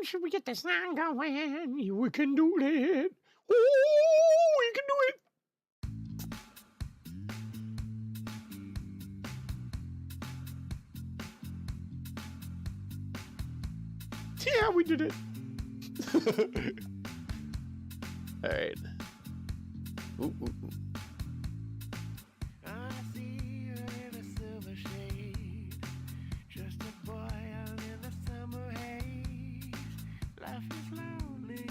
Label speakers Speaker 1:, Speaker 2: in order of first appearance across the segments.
Speaker 1: Should we get the song going? We can do it. Oh, we can do it. Yeah, we did it. All right. Ooh, ooh, ooh.
Speaker 2: I see you in a silver shade, just a boy out in the summer haze. Life is lonely,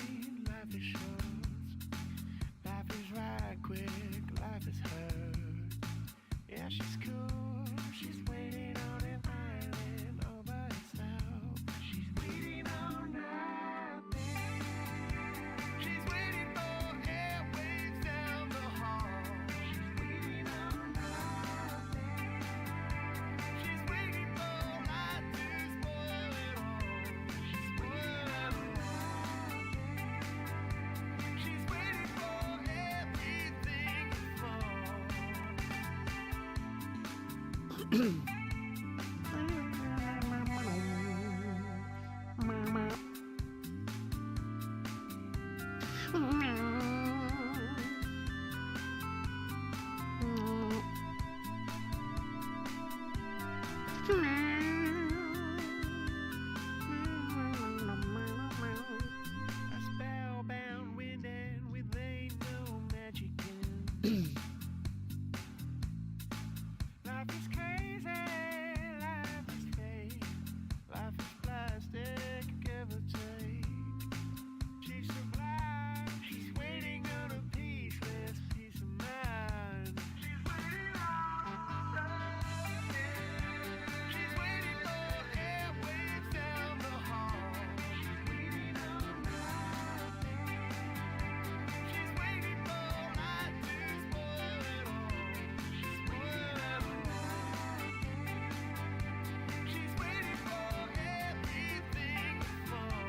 Speaker 2: life is short, life is right quick, life is hurt. Yeah, she's cool, she's waiting on an island all by herself. She's waiting on nothing. She's waiting for airwaves down the hall. She's waiting on nothing. She's waiting for light to spoil it all. She's spoiling nothing. She's waiting for everything to fall. A spellbound wind and with ain't no magic in. Life is crazy, life is fake, life is plastic, give or take. She's sublime, she's waiting on a peaceless peace of mind. She's waiting on nothing. She's waiting for airwaves down the hall. She's waiting on nothing. She's waiting for light to spoil it all. She's spoiling nothing. She's waiting for everything to fall.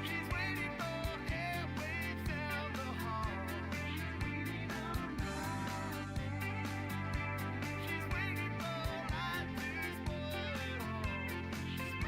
Speaker 2: She's waiting for airwaves down the hall. She's waiting on nothing. She's waiting for light to spoil it all. She's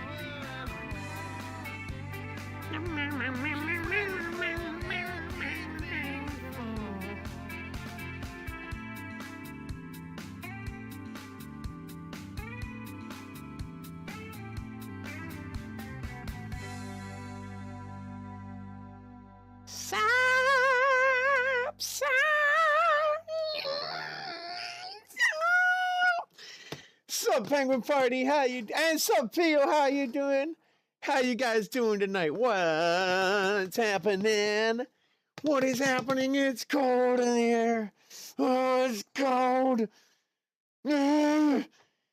Speaker 1: Sup, Penguin Party? How you? And sup, Pio? How you doing? How you guys doing tonight? What's happening? What is happening? It's cold in here. Oh, it's cold. I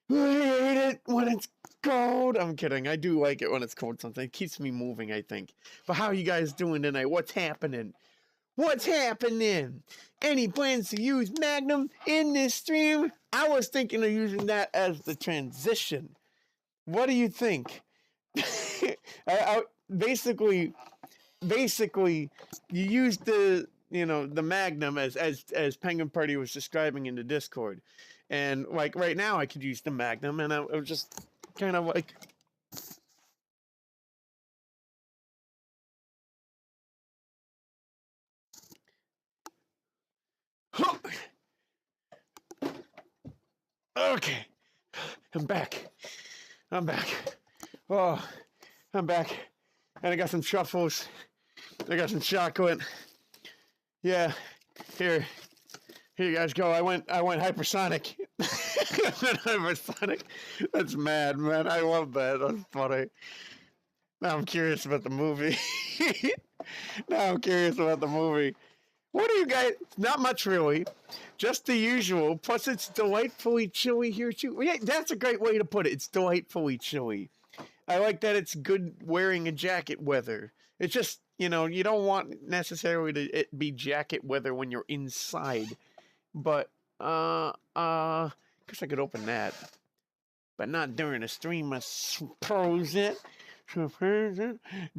Speaker 1: hate it when it's cold. I'm kidding. I do like it when it's cold sometimes. It keeps me moving, I think. But how you guys doing tonight? What's happening? What's happening? Any plans to use Magnum in this stream? I was thinking of using that as the transition. What do you think? Basically, you use the Magnum as Penguin Party was describing in the Discord, and like right now I could use the Magnum, and I was just kind of like. Okay, I'm back. Oh, I'm back. And I got some truffles. I got some chocolate. Yeah, here you guys go. I went hypersonic. Hypersonic. That's mad, man. I love that. That's funny. Now I'm curious about the movie. What do you guys? Not much really, just the usual. Plus, it's delightfully chilly here too. Yeah, that's a great way to put it. It's delightfully chilly. I like that it's good wearing a jacket weather. It's just, you don't want necessarily to it be jacket weather when you're inside. But guess I could open that, but not during a stream. I suppose it.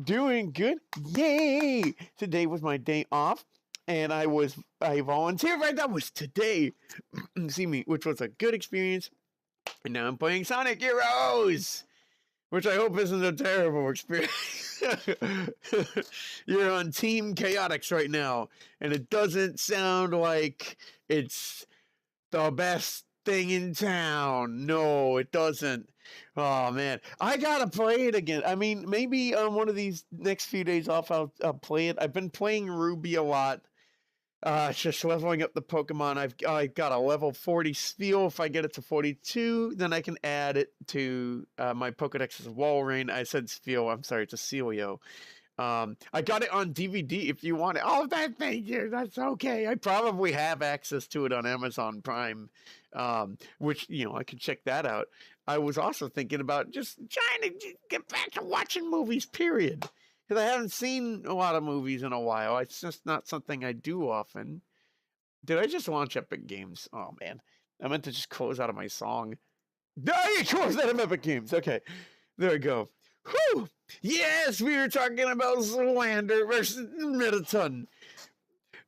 Speaker 1: Doing good. Yay! Today was my day off, and I volunteered right. That was today. See me, which was a good experience. And now I'm playing Sonic Heroes, which I hope isn't a terrible experience. You're on Team Chaotix right now, and it doesn't sound like it's the best thing in town. No, it doesn't. Oh man, I gotta play it again. I mean, maybe on one of these next few days off, I'll play it. I've been playing Ruby a lot. Just leveling up the Pokemon. I got a level 40 Spheal. If I get it to 42, then I can add it to my Pokedex's Walrein. I said Spheal. I'm sorry, it's a Celio. I got it on DVD if you want it. Oh, thank you. That's okay. I probably have access to it on Amazon Prime, which, I could check that out. I was also thinking about just trying to get back to watching movies, period. Because I haven't seen a lot of movies in a while. It's just not something I do often. Did I just launch Epic Games? Oh, man. I meant to just close out of my song. I closed out of Epic Games. Okay. There we go. Whew! Yes, we were talking about Zoolander versus Metaton.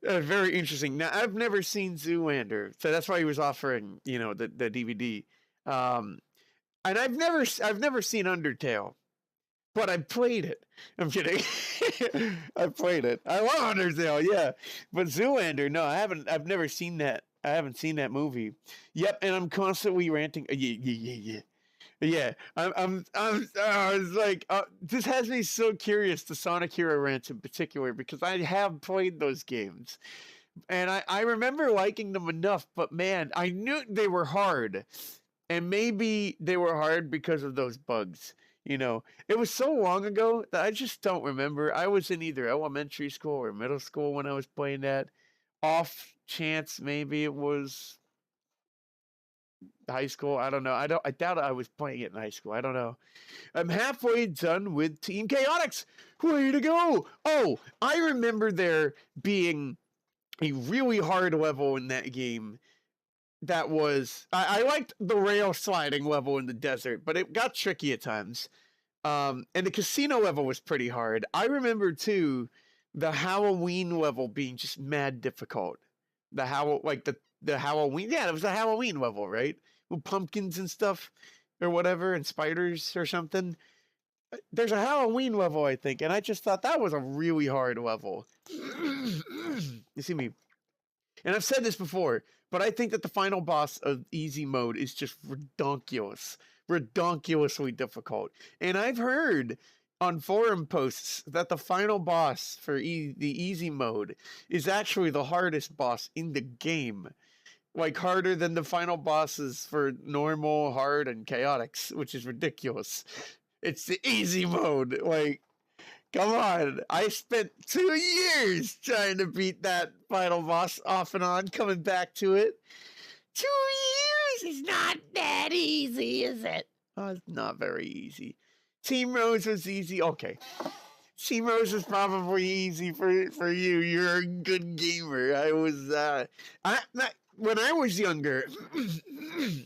Speaker 1: Very interesting. Now, I've never seen Zoolander, so that's why he was offering, the DVD. And I've never seen Undertale, but I played it. I'm kidding. I played it. I love Undertale, yeah. But Zoolander, no, I haven't. I've never seen that. I haven't seen that movie. Yep, and I'm constantly ranting. Yeah. Yeah, I was like, this has me so curious, the Sonic Hero rants in particular, because I have played those games. And I remember liking them enough, but man, I knew they were hard. And maybe they were hard because of those bugs. It was so long ago that I just don't remember. I was in either elementary school or middle school when I was playing that. Off chance, maybe it was high school. I don't know. I doubt I was playing it in high school. I don't know. I'm halfway done with Team Chaotix. Way to go! Oh, I remember there being a really hard level in that game. That was I liked the rail sliding level in the desert, but it got tricky at times. And the casino level was pretty hard. I remember too the Halloween level being just mad difficult. The Halloween, yeah, it was a Halloween level, right? With pumpkins and stuff, or whatever, and spiders or something. There's a Halloween level, I think, and I just thought that was a really hard level. You see me? And I've said this before, but I think that the final boss of easy mode is just redonkulously difficult. And I've heard on forum posts that the final boss for the easy mode is actually the hardest boss in the game. Like harder than the final bosses for normal, hard, and chaotix, which is ridiculous. It's the easy mode. Like, come on. I spent 2 years trying to beat that final boss off and on, coming back to it. 2 years is not that easy, is it? Oh, it's not very easy. Team Rose was easy. Okay. Team Rose is probably easy for you. You're a good gamer. I was, when I was younger,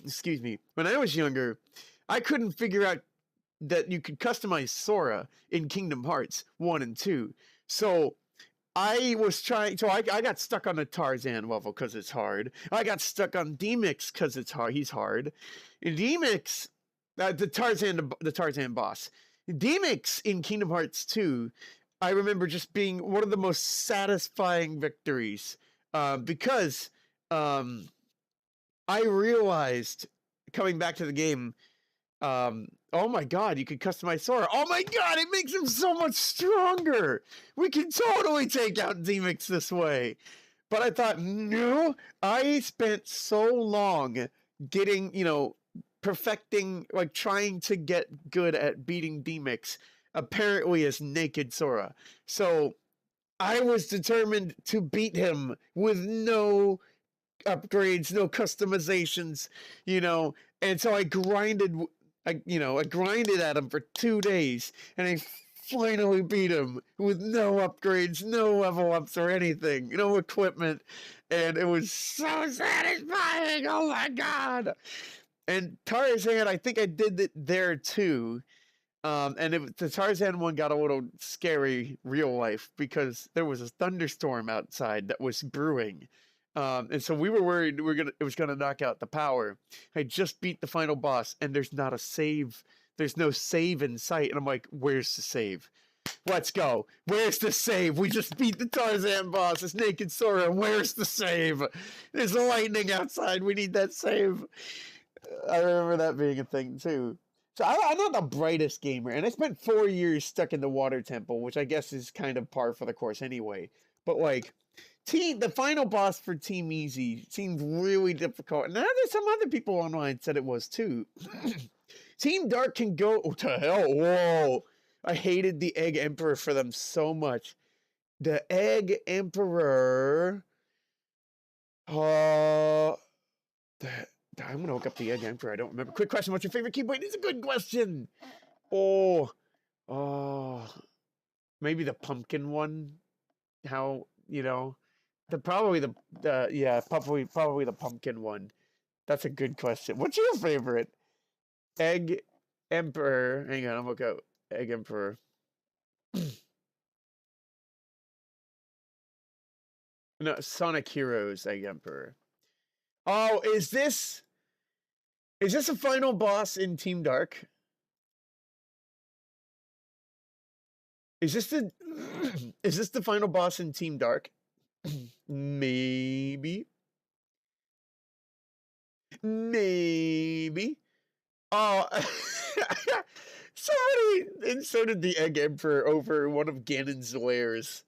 Speaker 1: excuse me, when I was younger, I couldn't figure out that you could customize Sora in Kingdom Hearts 1 and 2. So I was trying, so I got stuck on the Tarzan level because it's hard. I got stuck on D-Mix because it's hard. He's hard. In D-Mix, the Tarzan boss. D-Mix in Kingdom Hearts 2, I remember just being one of the most satisfying victories because I realized coming back to the game, oh my god, you could customize Sora. Oh my god, it makes him so much stronger. We can totally take out D-Mix this way. But I thought, no, I spent so long getting, perfecting, like trying to get good at beating D-Mix, apparently as naked Sora. So I was determined to beat him with no upgrades, no customizations, you know. And so I grinded, I grinded at him for 2 days, and I finally beat him with no upgrades, no level ups or anything, no equipment, and it was so satisfying. Oh my god! And Tarzan, I think I did it there too. The Tarzan one got a little scary real life because there was a thunderstorm outside that was brewing. And so we were worried it was gonna knock out the power. I just beat the final boss and there's not a save. There's no save in sight. And I'm like, where's the save? Let's go. Where's the save? We just beat the Tarzan boss. It's Naked Sora. Where's the save? There's lightning outside. We need that save. I remember that being a thing too. So I'm not the brightest gamer, and I spent 4 years stuck in the water temple, which I guess is kind of par for the course anyway. But like, the final boss for Team Easy seemed really difficult, and there's some other people online said it was too. Team Dark can go to hell. Whoa! I hated the Egg Emperor for them so much. The Egg Emperor. I'm gonna look up the Egg Emperor. I don't remember. Quick question: what's your favorite Keyblade? It's a good question. Oh, maybe the pumpkin one. How probably the pumpkin one. That's a good question. What's your favorite? Egg Emperor. Hang on, I'm gonna look up Egg Emperor. No, Sonic Heroes Egg Emperor. Oh, is this a final boss in Team Dark? Is this the final boss in Team Dark? Maybe. Maybe. Oh, somebody inserted the Egg Emperor over one of Ganon's lairs.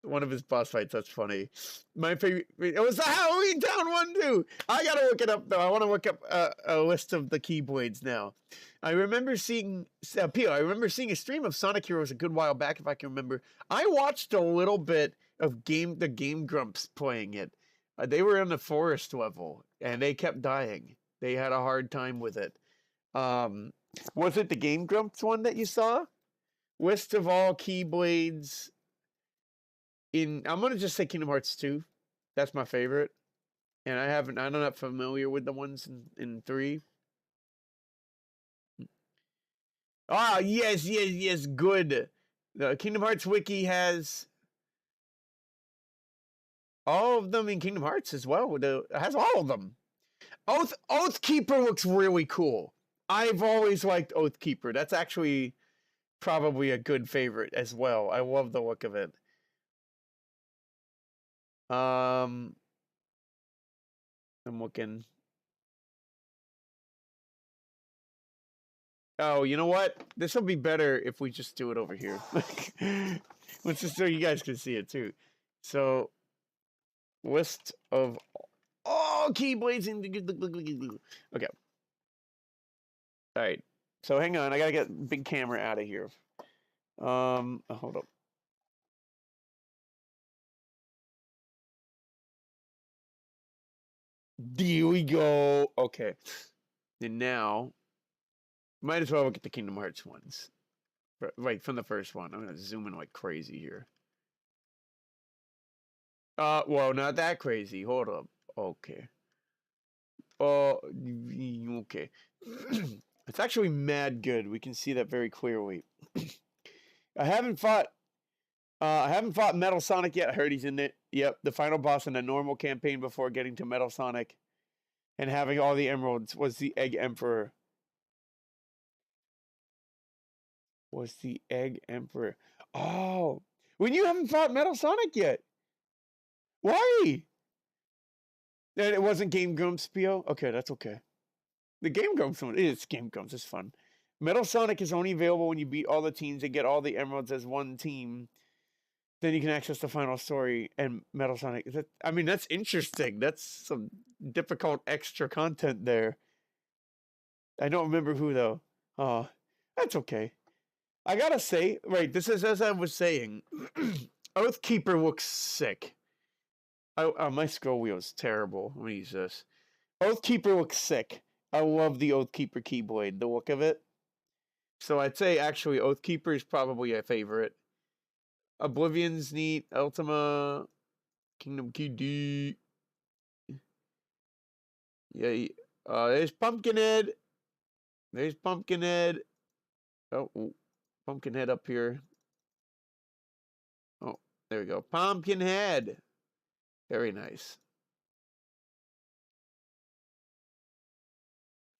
Speaker 1: One of his boss fights. That's funny. My favorite. It was the Halloween Town one too. I gotta look it up though. I want to look up a list of the Keyblades now. I remember seeing I remember seeing a stream of Sonic Heroes a good while back, if I can remember. I watched a little bit of the Game Grumps playing it. They were in the forest level and they kept dying. They had a hard time with it. Was it the Game Grumps one that you saw? List of all Keyblades. I'm gonna just say Kingdom Hearts 2. That's my favorite. And I'm not familiar with the ones in 3. Ah, yes, good. The Kingdom Hearts wiki has all of them in Kingdom Hearts as well. It has all of them. Oathkeeper looks really cool. I've always liked Oathkeeper. That's actually probably a good favorite as well. I love the look of it. I'm looking. Oh, you know what? This will be better if we just do it over here. Let's just so you guys can see it too. So, list of all Keyblades in. Okay. All right. So hang on, I gotta get big camera out of here. Hold up. There we go. Okay. And now, might as well look at the Kingdom Hearts ones. Right, from the first one. I'm going to zoom in like crazy here. Well, not that crazy. Hold up. Okay. Okay. It's actually mad good. We can see that very clearly. I haven't fought Metal Sonic yet. I heard he's in it. Yep, the final boss in the normal campaign before getting to Metal Sonic and having all the emeralds was the Egg Emperor. Oh, when you haven't fought Metal Sonic yet. Why? And it wasn't Game Grumps, Pio? Okay, that's okay. The Game Grumps one, it's Game Grumps, it's fun. Metal Sonic is only available when you beat all the teams and get all the emeralds as one team. Then you can access the final story and Metal Sonic. That's interesting. That's some difficult extra content there. I don't remember who, though. Oh, that's okay. I gotta say, right, this is as I was saying. Oathkeeper looks sick. Oh, my scroll wheel is terrible. Let me use this. Oathkeeper looks sick. I love the Oathkeeper keyblade, the look of it. So I'd say actually Oathkeeper is probably a favorite. Oblivion's neat. Ultima, Kingdom Key D. Yeah, there's Pumpkinhead. There's Pumpkinhead. Oh, Pumpkinhead up here. Oh, there we go. Pumpkinhead. Very nice.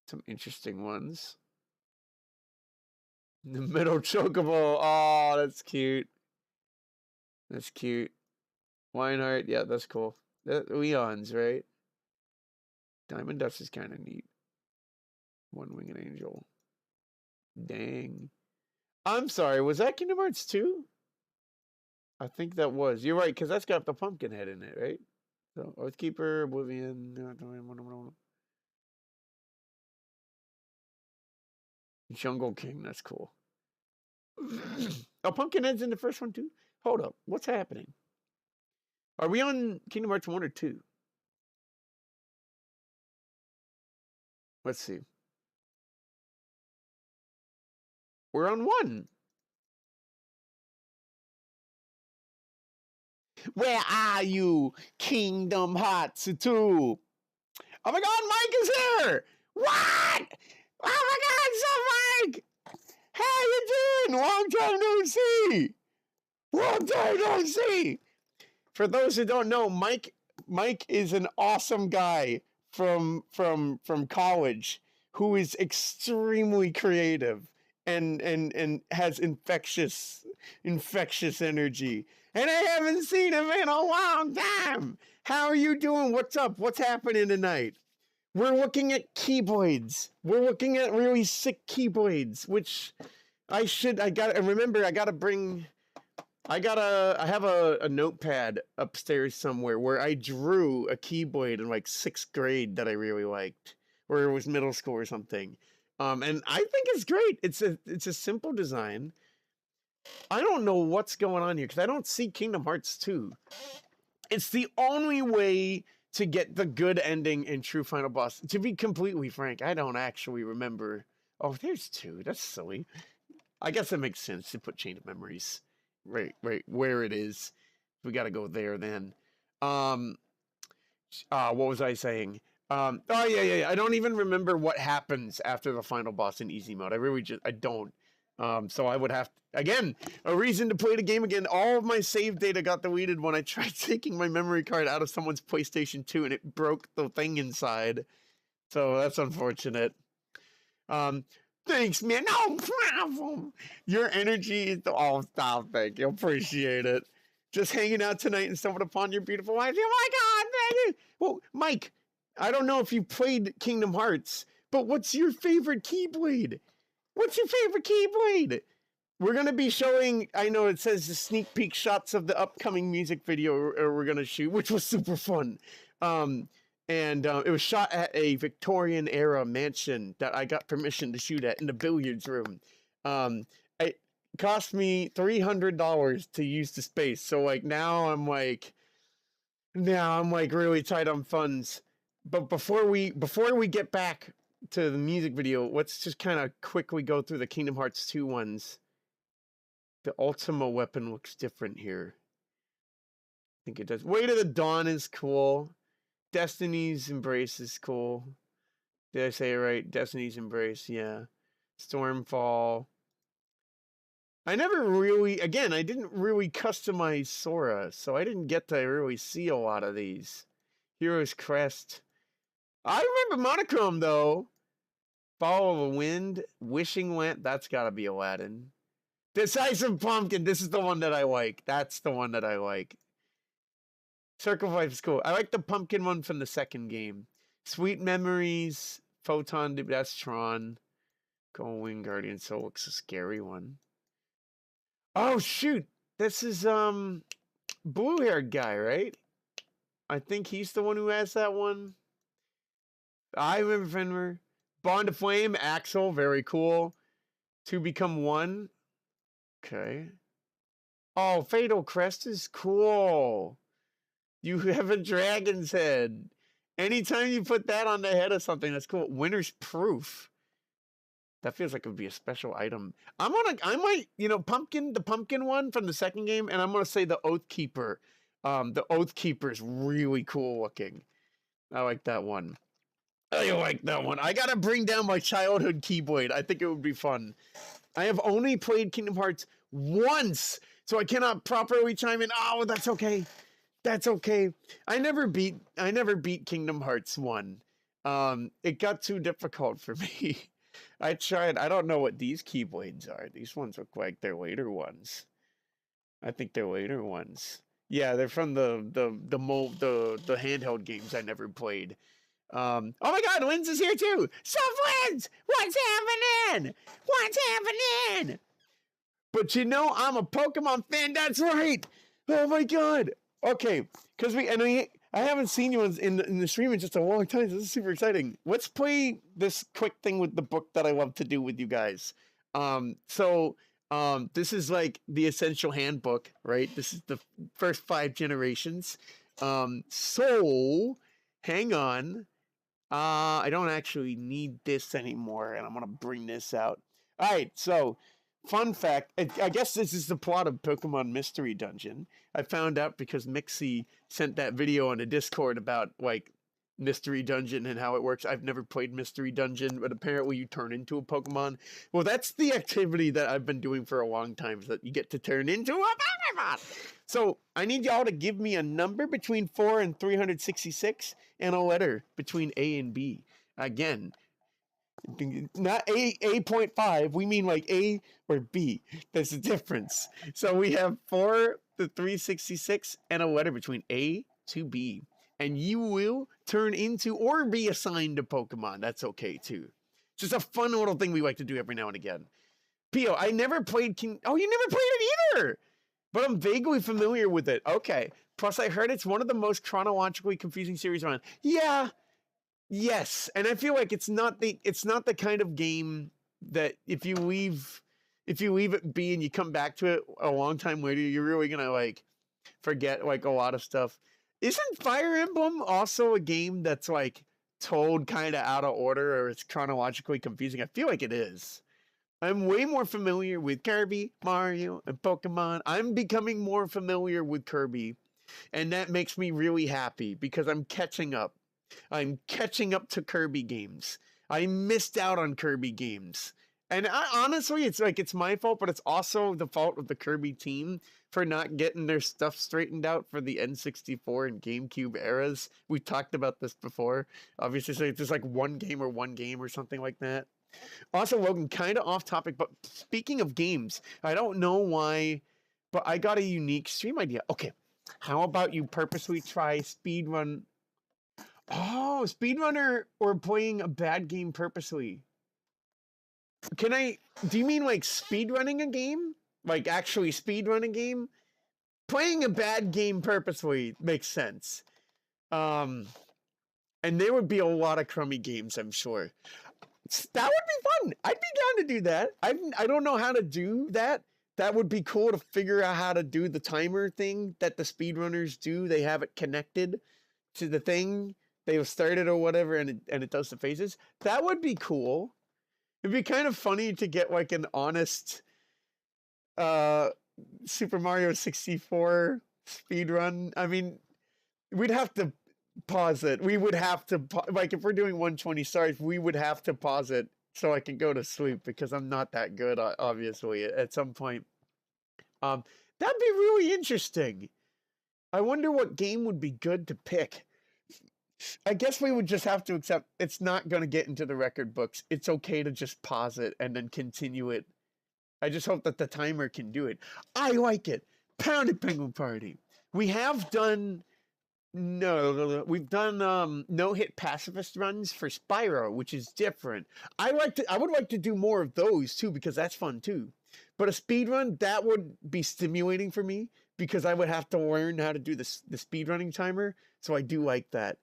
Speaker 1: Some interesting ones. The middle chocobo. Oh, that's cute. That's cute. Weinhardt. Yeah, that's cool. Leon's, right? Diamond Dust is kind of neat. One Winged Angel. Dang. I'm sorry. Was that Kingdom Hearts 2? I think that was. You're right, because that's got the pumpkin head in it, right? So, Oathkeeper, Oblivion. Jungle King. That's cool. Oh, Pumpkinhead's in the first one, too? Hold up. What's happening? Are we on Kingdom Hearts 1 or 2? Let's see. We're on 1. Where are you, Kingdom Hearts 2? Oh my god, Mike is here! What? Oh my god, so Mike! How you doing? Long time no see! Long time no see! For those who don't know, Mike is an awesome guy from college who is extremely creative and has infectious energy. And I haven't seen him in a long time. How are you doing? What's up? What's happening tonight? We're looking at keyblades. We're looking at really sick keyblades, which I have a notepad upstairs somewhere where I drew a keyblade in like 6th grade that I really liked, or it was middle school or something. And I think it's great. It's a simple design. I don't know what's going on here because I don't see Kingdom Hearts 2. It's the only way to get the good ending in true final boss. To be completely frank, I don't actually remember. Oh, there's 2. That's silly. I guess it makes sense to put Chain of Memories right where it is. We got to go there then. What was I saying? Oh yeah. I don't even remember what happens after the final boss in easy mode. I don't. So I would have again a reason to play the game again. All of my save data got deleted when I tried taking my memory card out of someone's PlayStation 2 and it broke the thing inside. So that's unfortunate. Thanks, man. No problem. Your energy is stop. Thank you. Appreciate it. Just hanging out tonight and stumbled upon your beautiful wife. Oh my god, thank you. Well, Mike, I don't know if you played Kingdom Hearts, but what's your favorite Keyblade? What's your favorite Keyblade? We're going to be showing, I know it says the sneak peek shots of the upcoming music video we're going to shoot, which was super fun. It was shot at a Victorian era mansion that I got permission to shoot at in the billiards room. It cost me $300 to use the space. So like now I'm like really tight on funds. But before we get back to the music video, let's just kind of quickly go through the Kingdom Hearts 2 ones. The Ultima weapon looks different here. I think it does. Way to the Dawn is cool. Destiny's Embrace is cool. Did I say it right? Destiny's Embrace, yeah. Stormfall. I didn't really customize Sora, so I didn't get to really see a lot of these. Hero's Crest. I remember Monochrome, though. Follow the Wind. Wishing Lamp. That's got to be Aladdin. Decisive Pumpkin. This is the one that I like. That's the one that I like. Circle of Life is cool. I like the pumpkin one from the second game. Sweet Memories. Photon. That's Tron. Gold Wing Guardian Soul looks a scary one. Oh, shoot. This is, blue-haired guy, right? I think he's the one who has that one. I remember Fenrir. Bond of Flame, Axel, very cool. To Become One. Okay. Oh, Fatal Crest is cool. You have a dragon's head. Anytime you put that on the head of something, that's cool. Winter's Proof. That feels like it would be a special item. I might, the pumpkin one from the second game, and I'm gonna say the Oath Keeper. The Oath Keeper is really cool looking. I like that one. I like that one. I gotta bring down my childhood Keyblade. I think it would be fun. I have only played Kingdom Hearts once, so I cannot properly chime in. Oh, that's okay. That's okay. I never beat Kingdom Hearts 1. It got too difficult for me. I tried. I don't know what these Keyblades are. These ones look like they're later ones. I think they're later ones. Yeah, they're from the handheld games I never played. Oh my God, Linz is here too. Sup, Linz? What's happening? What's happening? But I'm a Pokemon fan. That's right. Oh my God. Okay, because I haven't seen you in the stream in just a long time. So this is super exciting. Let's play this quick thing with the book that I love to do with you guys. This is like the essential handbook, right? This is the first 5 generations. So hang on. I don't actually need this anymore, and I'm gonna bring this out. All right, so fun fact, I guess this is the plot of Pokemon Mystery Dungeon. I found out because Mixie sent that video on a Discord about like Mystery Dungeon and how it works. I've never played Mystery Dungeon, but apparently you turn into a Pokemon. Well, that's the activity that I've been doing for a long time, is that you get to turn into a Pokemon. So I need y'all to give me a number between 4 and 366 and a letter between A and B. Again, not A.5. We mean like A or B. There's a difference. So we have 4 to 366 and a letter between A to B. And you will turn into or be assigned a Pokemon. That's okay too. It's just a fun little thing we like to do every now and again. Pio, I never played Oh, you never played it either! But I'm vaguely familiar with it. Okay. Plus, I heard it's one of the most chronologically confusing series around. Yeah. Yes. And I feel like it's not the kind of game that if you leave it be and you come back to it a long time later, you're really gonna like forget like a lot of stuff. Isn't Fire Emblem also a game that's like told kind of out of order, or it's chronologically confusing? I feel like it is. I'm way more familiar with Kirby, Mario, and Pokemon. I'm becoming more familiar with Kirby, and that makes me really happy because I'm catching up. I'm catching up to Kirby games. I missed out on Kirby games. And honestly, it's like it's my fault, but it's also the fault of the Kirby team for not getting their stuff straightened out for the N64 and GameCube eras. We talked about this before. Obviously, so it's just like one game or something like that. Also, Logan, kind of off topic, but speaking of games, I don't know why, but I got a unique stream idea. Okay, how about you purposely try speedrun? Oh, speedrunner or playing a bad game purposely? Do you mean like speedrunning a game? Like actually speedrun a game? Playing a bad game purposely makes sense. And there would be a lot of crummy games, I'm sure. That would be fun. I'd be down to do that. I don't know how to do that. That would be cool to figure out how to do the timer thing that the speedrunners do. They have it connected to the thing they've started or whatever, and it does the phases. That would be cool. It'd be kind of funny to get like an honest Super Mario 64 speedrun. I mean, we'd have to pause it. We would have to, like, if we're doing 120 stars, we would have to pause it so I can go to sleep because I'm not that good, obviously, at some point. That'd be really interesting. I wonder what game would be good to pick. I guess we would just have to accept it's not going to get into the record books. It's okay to just pause it and then continue it. I just hope that the timer can do it. I like it. Pounded Penguin Party. We have done we've done no-hit pacifist runs for Spyro, which is different. I would like to do more of those too because that's fun too. But a speed run, that would be stimulating for me because I would have to learn how to do the speedrunning timer. So I do like that.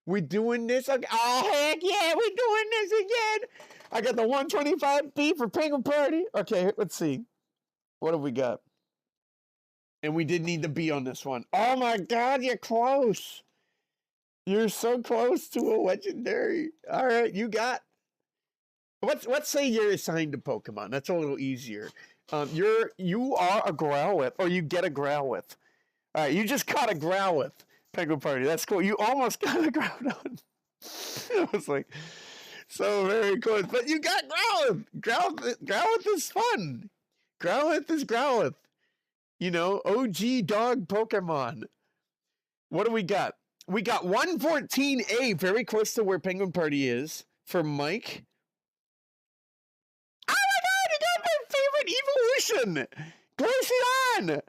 Speaker 1: We doing this again? Oh, heck yeah, we doing this again. I got the 125B for Penguin Party. Okay, let's see. What have we got? And we did need the B on this one. Oh my God, you're close. You're so close to a legendary. All right, you got. Let's say you're assigned to Pokemon. That's a little easier. You are a Growlithe, or you get a Growlithe. All right, you just caught a Growlithe. Penguin Party. That's cool. You almost got a Groudon. I was like, so very close. But you got Growlithe. Growlithe is fun. Growlithe is Growlithe. You know, OG dog Pokemon. What do we got? We got 114A, very close to where Penguin Party is, for Mike. Oh my God, you got my favorite evolution! Glaceon!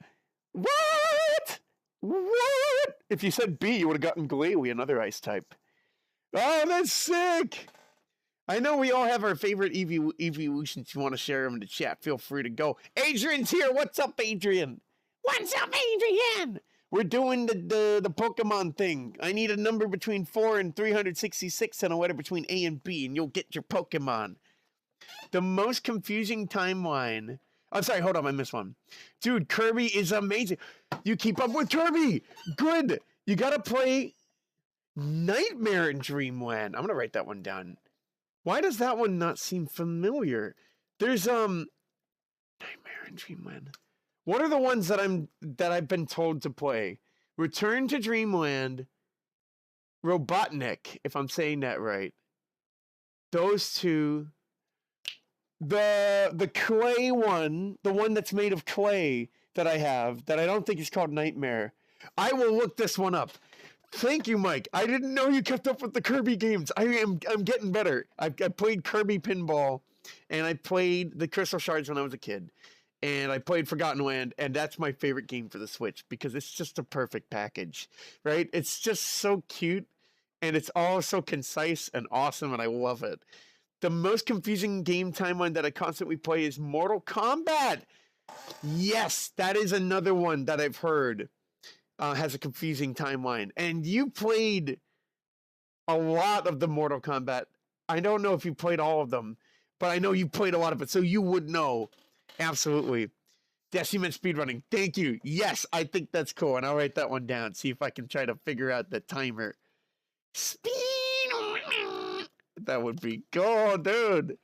Speaker 1: What? What? If you said B, you would have gotten Glalie, another ice type. Oh, that's sick! I know we all have our favorite evolutions. If you want to share them in the chat, feel free to go. Adrian's here. What's up, Adrian? What's up, Adrian? We're doing the Pokemon thing. I need a number between 4 and 366 and a letter between A and B, and you'll get your Pokemon. The most confusing timeline. I'm sorry, hold on, I missed one. Dude, Kirby is amazing. You keep up with Kirby. Good. You gotta play Nightmare in Dreamland. I'm gonna write that one down. Why does that one not seem familiar? There's Nightmare in Dreamland. What are the ones that I've been told to play? Return to Dreamland, Robotnik, if I'm saying that right. Those two. The clay one, the one that's made of clay that I have, that I don't think is called Nightmare. I will look this one up. Thank you, Mike. I didn't know you kept up with the Kirby games. I'm getting better. I played Kirby Pinball, and I played the Crystal Shards when I was a kid. And I played Forgotten Land, and that's my favorite game for the Switch because it's just a perfect package, right? It's just so cute, and it's all so concise and awesome, and I love it. The most confusing game timeline that I constantly play is Mortal Kombat. Yes, that is another one that I've heard has a confusing timeline. And you played a lot of the Mortal Kombat. I don't know if you played all of them, but I know you played a lot of it, so you would know. Absolutely. Yes, you meant speedrunning. Thank you. Yes, I think that's cool. And I'll write that one down. See if I can try to figure out the timer. Speed. That would be cool, dude.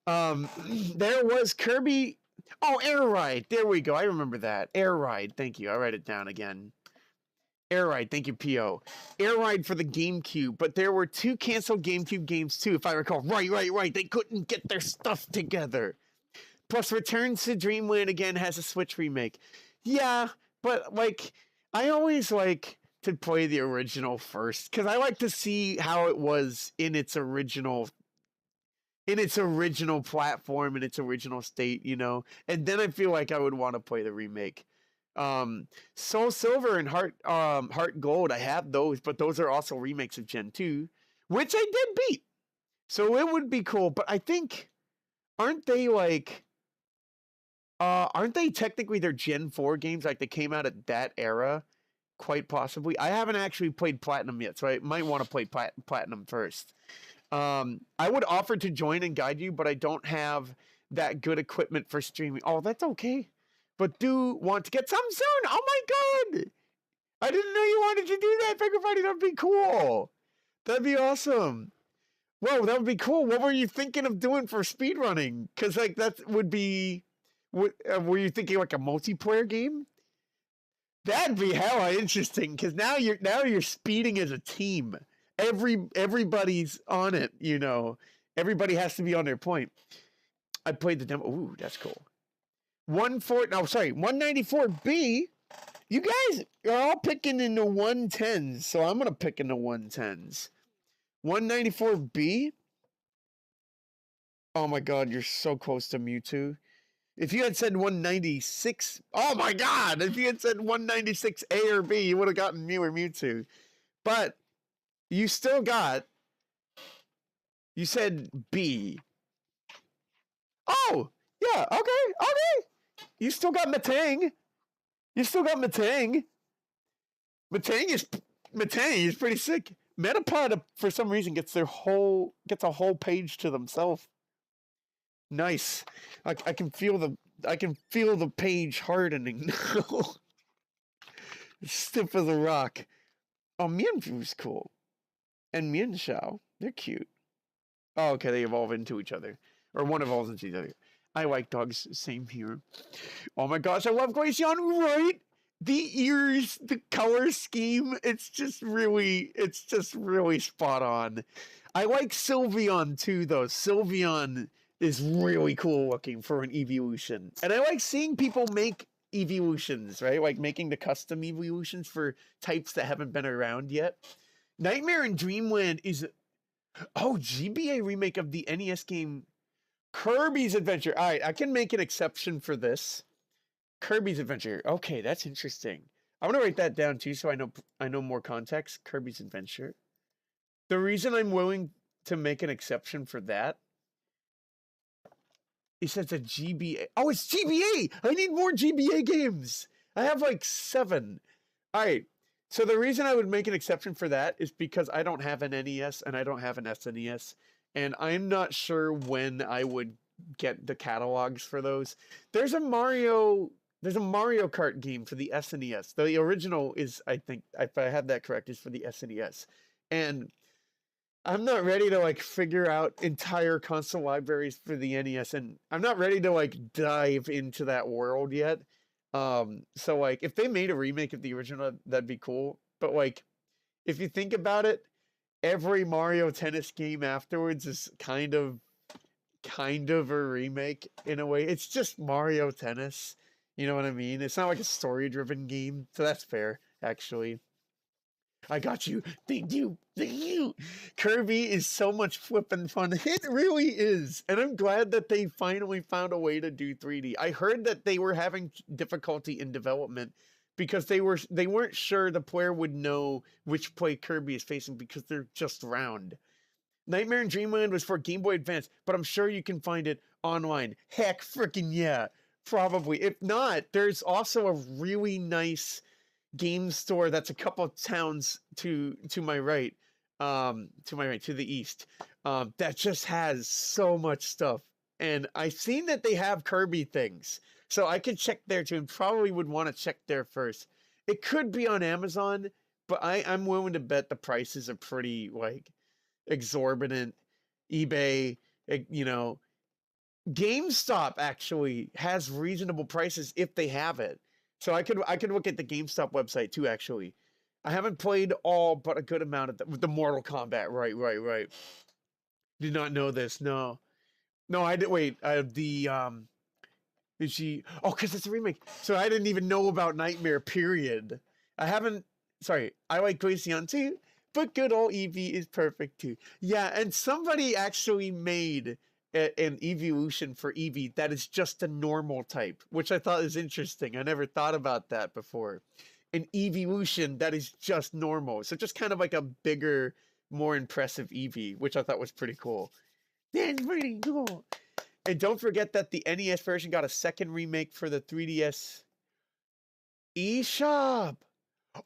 Speaker 1: There was Kirby. Oh, Air Ride. There we go. I remember that. Air Ride. Thank you. I'll write it down again. Air Ride. Thank you, P.O. Air Ride for the GameCube. But there were 2 canceled GameCube games, too, if I recall. Right. They couldn't get their stuff together. Plus, Return to Dreamland again has a Switch remake. Yeah, but, like, I always like to play the original first, because I like to see how it was in its original platform, in its original state, you know? And then I feel like I would want to play the remake. Soul Silver and Heart Gold, I have those, but those are also remakes of Gen 2, which I did beat. So it would be cool, but I think, aren't they technically their Gen 4 games? Like, they came out at that era, quite possibly. I haven't actually played Platinum yet, so I might want to play Platinum first. I would offer to join and guide you, but I don't have that good equipment for streaming. Oh, that's okay. But do want to get some soon. Oh my God. I didn't know you wanted to do that, Finger Fighting. That'd be cool. That'd be awesome. Whoa, that would be cool. What were you thinking of doing for speedrunning? Because, like, that would be... were you thinking like a multiplayer game? That'd be hella interesting, because now you're speeding as a team. Everybody's on it, you know. Everybody has to be on their point. I played the demo. Ooh, that's cool. 194B. You guys are all picking in the 110s, so I'm gonna pick in the 110s. 194B. Oh my God, you're so close to Mewtwo. If you had said 196, oh my God, if you had said 196A or B, you would have gotten Mew or Mewtwo. But you still got, you said B. Oh, yeah, okay. You still got Matang. Matang is pretty sick. Metapod, for some reason, gets a whole page to themselves. Nice. I can feel I can feel the page hardening now. Stiff as a rock. Oh, Mianfu's cool. And Mianxiao, they're cute. Oh, okay, they evolve into each other. Or one evolves into the other. I like dogs, same here. Oh my gosh, I love Glaceon, right? The ears, the color scheme, it's just really spot on. I like Sylveon too, though. Sylveon is really cool looking for an evolution. And I like seeing people make evolutions, right? Like making the custom evolutions for types that haven't been around yet. Nightmare in Dreamland is... Oh, GBA remake of the NES game Kirby's Adventure. All right, I can make an exception for this. Kirby's Adventure. Okay, that's interesting. I want to write that down too, so I know more context. Kirby's Adventure. The reason I'm willing to make an exception for that is it's a GBA. Oh, it's GBA. I need more GBA games. I have like 7. All right. So the reason I would make an exception for that is because I don't have an NES and I don't have an SNES, and I'm not sure when I would get the catalogs for those. There's a Mario Kart game for the SNES. The original is, I think, if I have that correct, is for the SNES. And I'm not ready to like figure out entire console libraries for the NES, and I'm not ready to like dive into that world yet. So like if they made a remake of the original, that'd be cool. But like if you think about it, every Mario Tennis game afterwards is kind of a remake in a way. It's just Mario Tennis. You know what I mean? It's not like a story-driven game, so that's fair, actually. I got you. Thank you. Thank you. Kirby is so much flippin' fun. It really is. And I'm glad that they finally found a way to do 3D. I heard that they were having difficulty in development because they weren't sure the player would know which play Kirby is facing because they're just round. Nightmare in Dreamland was for Game Boy Advance, but I'm sure you can find it online. Heck freaking yeah. Probably. If not, there's also a really nice game store that's a couple towns to my right, to the east, that just has so much stuff. And I've seen that they have Kirby things, so I could check there too, and probably would want to check there first. It could be on Amazon, but I'm willing to bet the prices are pretty like exorbitant. eBay, GameStop actually has reasonable prices if they have it. So I could look at the GameStop website too, actually. I haven't played all but a good amount of the Mortal Kombat. Right. Did not know this. No, I didn't. Wait, is she... Oh, because it's a remake. So I didn't even know about Nightmare, period. I haven't... Sorry, I like Glaceon too, but good old Eevee is perfect too. Yeah, and somebody actually made an evolution for Eevee that is just a normal type, which I thought is interesting. I never thought about that before. An evolution that is just normal. So just kind of like a bigger, more impressive Eevee, which I thought was pretty cool. That's pretty cool. And don't forget that the NES version got a second remake for the 3DS eShop.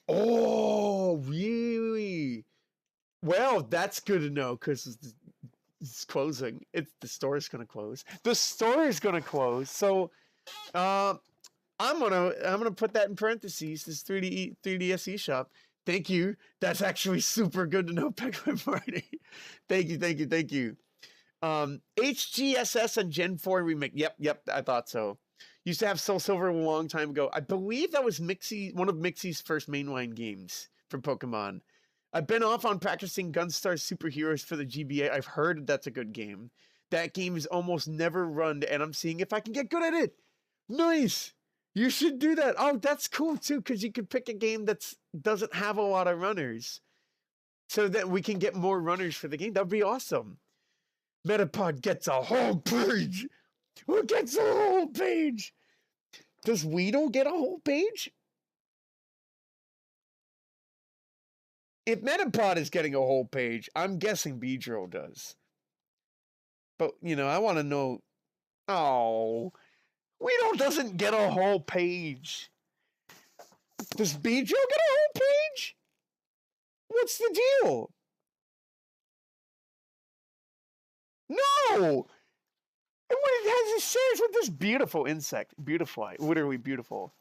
Speaker 1: Oh, really? Well, that's good to know, because it's closing. The store is gonna close. The store is gonna close. So, I'm gonna put that in parentheses. This 3DS eShop. Thank you. That's actually super good to know, Penguin Party. Thank you. HGSS and Gen 4 remake. Yep. I thought so. Used to have Soul Silver a long time ago. I believe that was one of Mixie's first mainline games for Pokemon. I've been off on practicing Gunstar Superheroes for the GBA. I've heard that's a good game. That game is almost never run, and I'm seeing if I can get good at it. Nice! You should do that. Oh, that's cool too, because you could pick a game that doesn't have a lot of runners, so that we can get more runners for the game. That'd be awesome. Metapod gets a whole page. Who gets a whole page? Does Weedle get a whole page? If Metapod is getting a whole page, I'm guessing Beedrill does. But, I want to know... Oh, Weedle doesn't get a whole page. Does Beedrill get a whole page? What's the deal? No! And when it has it shares with this beautiful insect, beautiful, literally beautiful.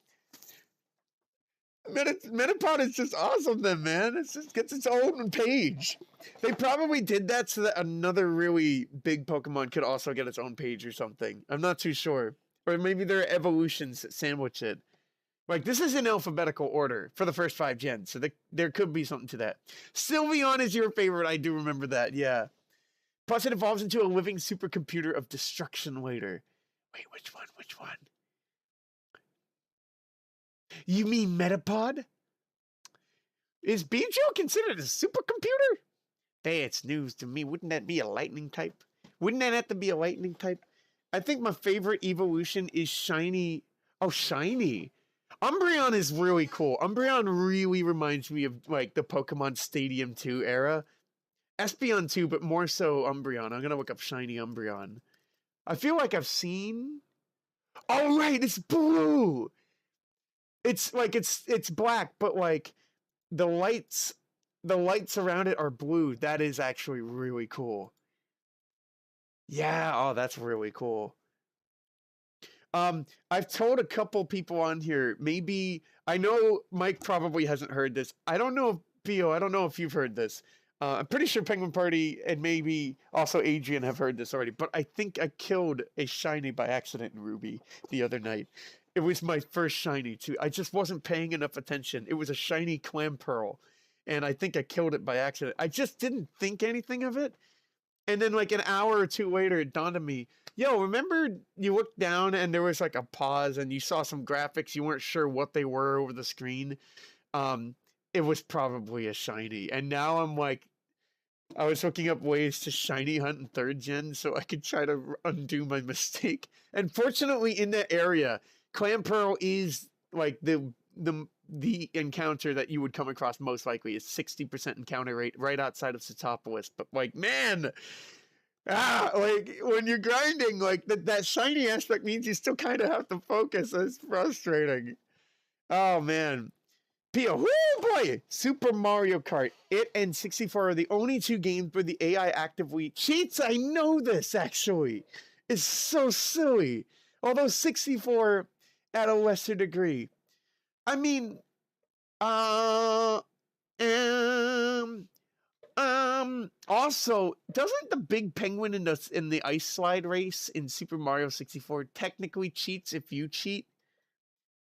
Speaker 1: Metapod is just awesome then, man. It just gets its own page. They probably did that so that another really big Pokemon could also get its own page or something. I'm not too sure. Or maybe there are evolutions that sandwich it. Like, this is in alphabetical order for the first 5 gens, so there could be something to that. Sylveon is your favorite, I do remember that, yeah. Plus it evolves into a living supercomputer of destruction later. Wait, which one? Which one? You mean Metapod? Is Beedrill considered a supercomputer? Hey, it's news to me. Wouldn't that be a lightning type? Wouldn't that have to be a lightning type? I think my favorite evolution is Shiny. Oh, Shiny. Umbreon is really cool. Umbreon really reminds me of like the Pokemon Stadium 2 era. Espeon too, but more so Umbreon. I'm gonna look up Shiny Umbreon. I feel like I've seen. Oh right, it's blue. It's like it's black, but like the lights around it are blue. That is actually really cool. Yeah, oh, that's really cool. I've told a couple people on here, maybe, I know Mike probably hasn't heard this. I don't know, Pio, I don't know if you've heard this. I'm pretty sure Penguin Party and maybe also Adrian have heard this already, but I think I killed a shiny by accident in Ruby the other night. It was my first shiny too. I just wasn't paying enough attention. It was a shiny Clamperl, and I think I killed it by accident. I just didn't think anything of it. And then like an hour or two later, it dawned on me, yo, remember you looked down and there was like a pause and you saw some graphics, you weren't sure what they were over the screen. It was probably a shiny. And now I'm like, I was hooking up ways to shiny hunt in 3rd gen so I could try to undo my mistake. And fortunately in that area, Clamperl is like the encounter that you would come across most likely is 60% encounter rate right outside of Setopolis. But like, man, like when you're grinding, like that shiny aspect means you still kind of have to focus. It's frustrating. Oh man. Pio, whoo boy, Super Mario Kart. It and 64 are the only 2 games where the AI actively cheats. I know this actually. It's so silly. Although 64 at a lesser degree. I mean, also, doesn't the big penguin in the ice slide race in Super Mario 64 technically cheats if you cheat?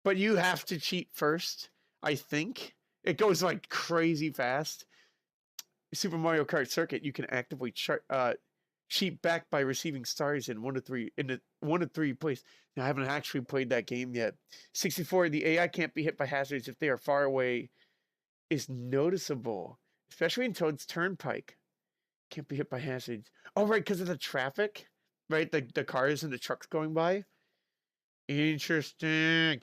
Speaker 1: But you have to cheat first, I think. It goes like crazy fast. Super Mario Kart Circuit, you can actively cheat back by receiving stars in 1 to 3 place. Now, I haven't actually played that game yet. 64, the AI can't be hit by hazards if they are far away is noticeable, especially in Toad's Turnpike. Can't be hit by hazards. Oh, right, because of the traffic, right? The cars and the trucks going by. Interesting.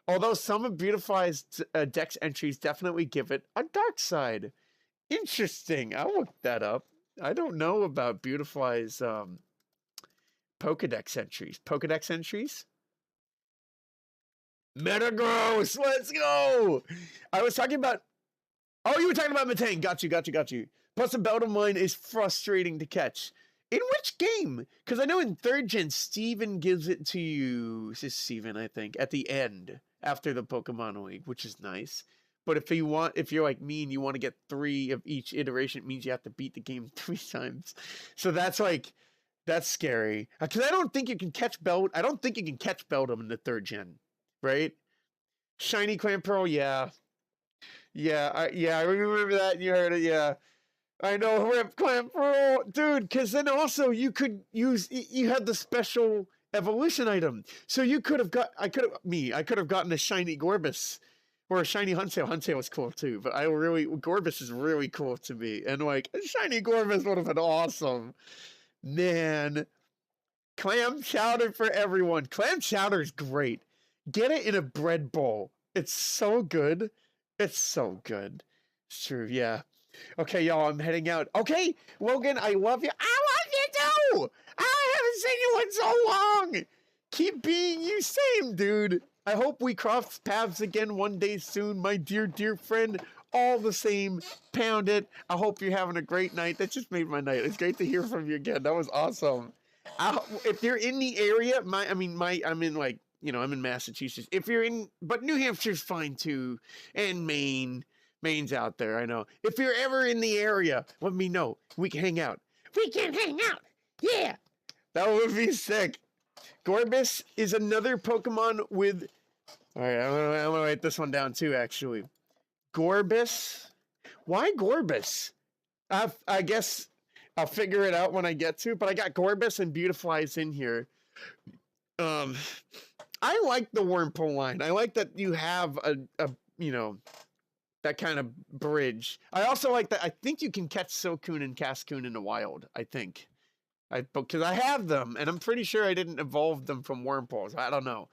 Speaker 1: Although some of Beautifly's Dex entries definitely give it a dark side. Interesting. I'll look that up. I don't know about Beautifly's Pokedex entries. Pokedex entries? Metagross! Let's go! I was talking about... Oh, you were talking about Metang. Got you. Plus, the Beldum line is frustrating to catch. In which game? Because I know in 3rd gen, Steven gives it to you. This is Steven, I think, at the end, after the Pokemon League, which is nice. But if you're like me and you want to get 3 of each iteration, it means you have to beat the game 3 times. So that's scary. Because I don't think you can catch Beldum in the 3rd gen, right? Shiny Clamperl, yeah. I remember that. You heard it, yeah. I know, Rip Clamperl, dude. Because then also you had the special evolution item, so I could have gotten a shiny Gorbis or a shiny Huntail. Huntail was cool too, but Gorbis is really cool to me, and like a shiny Gorbis would have been awesome, man. Clam chowder for everyone. Clam chowder is great. Get it in a bread bowl. It's so good. It's true, yeah. Okay, y'all, I'm heading out. Okay, Logan, I love you. I love you too! I haven't seen you in so long! Keep being you same, dude. I hope we cross paths again one day soon, my dear, dear friend. all the same. Pound it. I hope you're having a great night. That just made my night. It's great to hear from you again. That was awesome. If you're in the area, I'm in like, I'm in Massachusetts. If you're in, but New Hampshire's fine too, and Maine's out there. I know. If you're ever in the area, let me know. We can hang out. We can hang out. Yeah, that would be sick. Gorbis is another Pokemon with. All right, I'm gonna write this one down too. Actually, Gorbis. Why Gorbis? I guess I'll figure it out when I get to. But I got Gorbis and Beautiflies in here. I like the Wurmple line. I like that you have a that kind of bridge. I also like that. I think you can catch Silcoon and Cascoon in the wild. I think, because I have them, and I'm pretty sure I didn't evolve them from Wurmples. I don't know.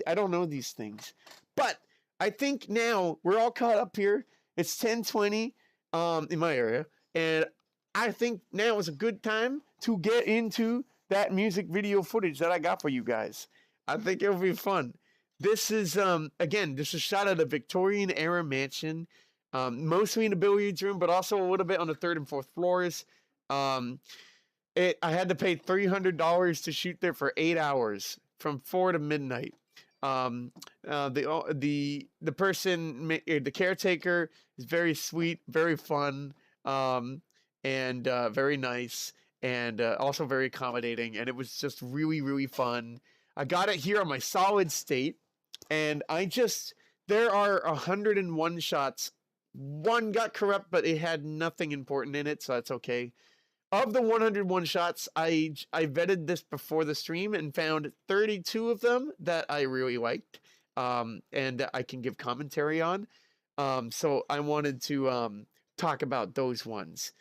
Speaker 1: I don't know these things, but I think now we're all caught up here. It's 10:20 in my area, and I think now is a good time to get into that music video footage that I got for you guys. I think it'll be fun. This is again, this is shot at a Victorian era mansion, mostly in the billiards room, but also a little bit on the 3rd and 4th floors. I had to pay $300 to shoot there for 8 hours from 4 to midnight. The person, the caretaker, is very sweet, very fun, and very nice, and also very accommodating. And it was just really, really fun. I got it here on my solid state, and there are 101 shots. One got corrupt, but it had nothing important in it, so that's okay. Of the 101 shots, I vetted this before the stream and found 32 of them that I really liked, and I can give commentary on. So I wanted to talk about those ones.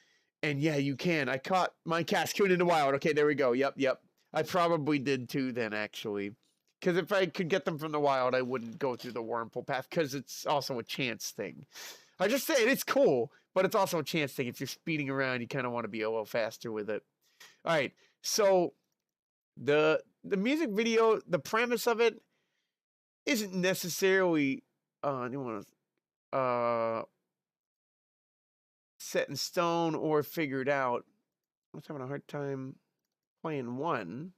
Speaker 1: And yeah, you can. I caught my Cascoon in the wild. Okay, there we go. Yep. I probably did too then, actually. Because if I could get them from the wild, I wouldn't go through the Wurmple path, because it's also a chance thing. I just say it's cool, but it's also a chance thing. If you're speeding around, you kind of want to be a little faster with it. All right, so the music video, the premise of it isn't necessarily set in stone or figured out. I was having a hard time playing one.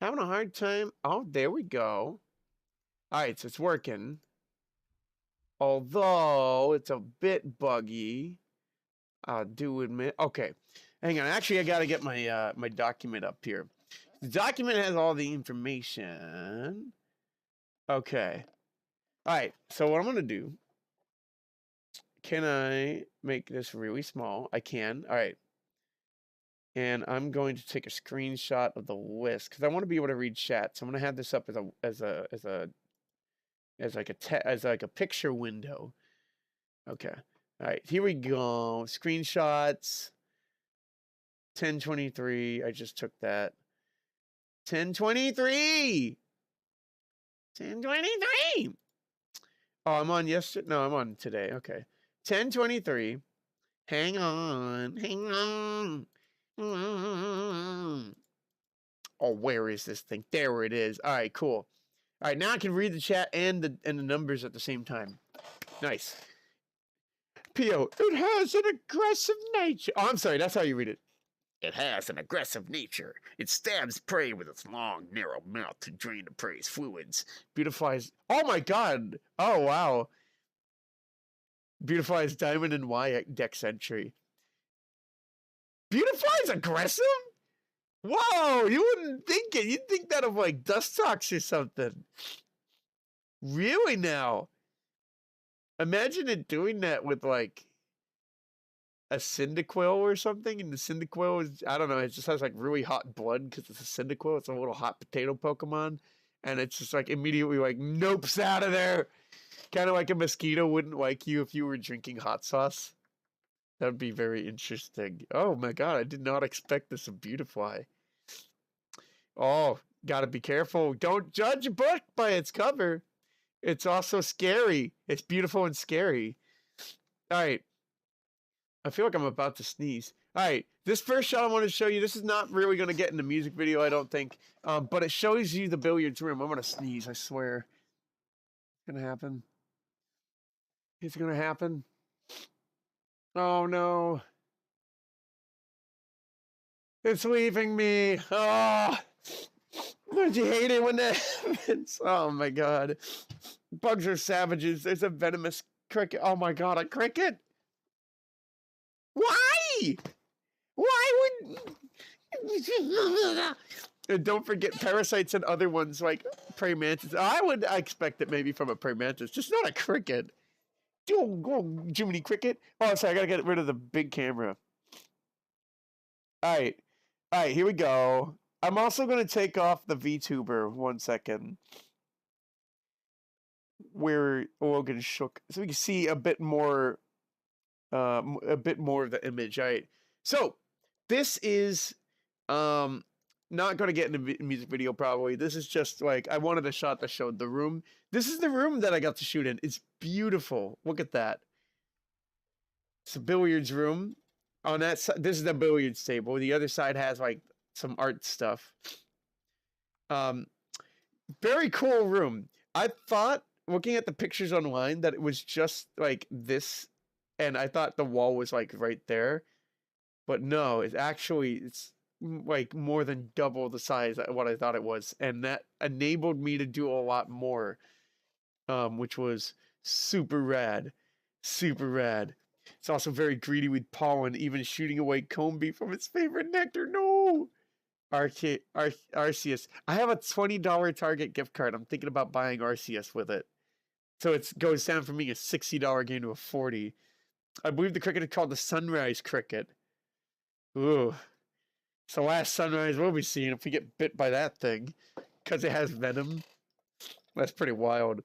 Speaker 1: Having a hard time. Oh, there we go. All right, so it's working. Although it's a bit buggy, I do admit. Okay, hang on. Actually, I got to get my my document up here. The document has all the information. Okay. All right. So what I'm gonna do? Can I make this really small? I can. All right. And I'm going to take a screenshot of the list because I want to be able to read chat. So I'm gonna have this up as like a picture window. Okay. All right, here we go. Screenshots. 1023. I just took that. 1023. 1023. Oh, I'm on yesterday. No, I'm on today. Okay. 1023. Hang on. Oh, where is this thing? There it is. All right, cool. All right, now I can read the chat and the numbers at the same time. Nice. P.O. It has an aggressive nature. Oh, I'm sorry. That's how you read it. It has an aggressive nature. It stabs prey with its long, narrow mouth to drain the prey's fluids. Beautifies. Oh my God. Oh wow. Beautifies Diamond and Y Dex entry. Beautifies aggressive? Whoa, you wouldn't think it. You'd think that of like Dustox or something. Really now? Imagine it doing that with like a Cyndaquil or something, and the Cyndaquil is, I don't know, it just has like really hot blood because it's a Cyndaquil. It's a little hot potato Pokemon, and it's just like immediately like, nope's out of there. Kind of like a mosquito wouldn't like you if you were drinking hot sauce. That would be very interesting. Oh my God, I did not expect this of Beautifly. Oh, gotta be careful. Don't judge a book by its cover. It's also scary. It's beautiful and scary. All right. I feel like I'm about to sneeze. All right, this first shot I want to show you, this is not really going to get in the music video, I don't think. But it shows you the billiards room. I'm going to sneeze, I swear. It's going to happen. It's going to happen. Oh, no. It's leaving me. Oh, don't you hate it when that happens? Oh, my God. Bugs are savages. There's a venomous cricket. Oh, my God, a cricket? Why? Why would... And don't forget parasites and other ones like praying mantis. I would expect it maybe from a praying mantis, just not a cricket. Go, Jiminy Cricket. Oh, sorry, I gotta get rid of the big camera. All right, here we go. I'm also gonna take off the VTuber 1 second, where Logan shook, so we can see a bit more of the image. All right, so this is not going to get in a music video probably. This is just like, I wanted a shot that showed the room. This is the room that I got to shoot in. It's beautiful. Look at that. It's a billiards room. On that side, this is the billiards table. The other side has like some art stuff. Very cool room. I thought, looking at the pictures online, that it was just like this, and I thought the wall was like right there. But no, it's like more than double the size of what I thought it was, and that enabled me to do a lot more, which was super rad. It's also very greedy with pollen, even shooting away comb bee from its favorite nectar. No, Arceus. I have a $20 Target gift card. I'm thinking about buying Arceus with it, so it goes down from being a $60 game to a $40. I believe the cricket is called the sunrise cricket. Ooh. It's the last sunrise we'll be seeing if we get bit by that thing, because it has venom. That's pretty wild.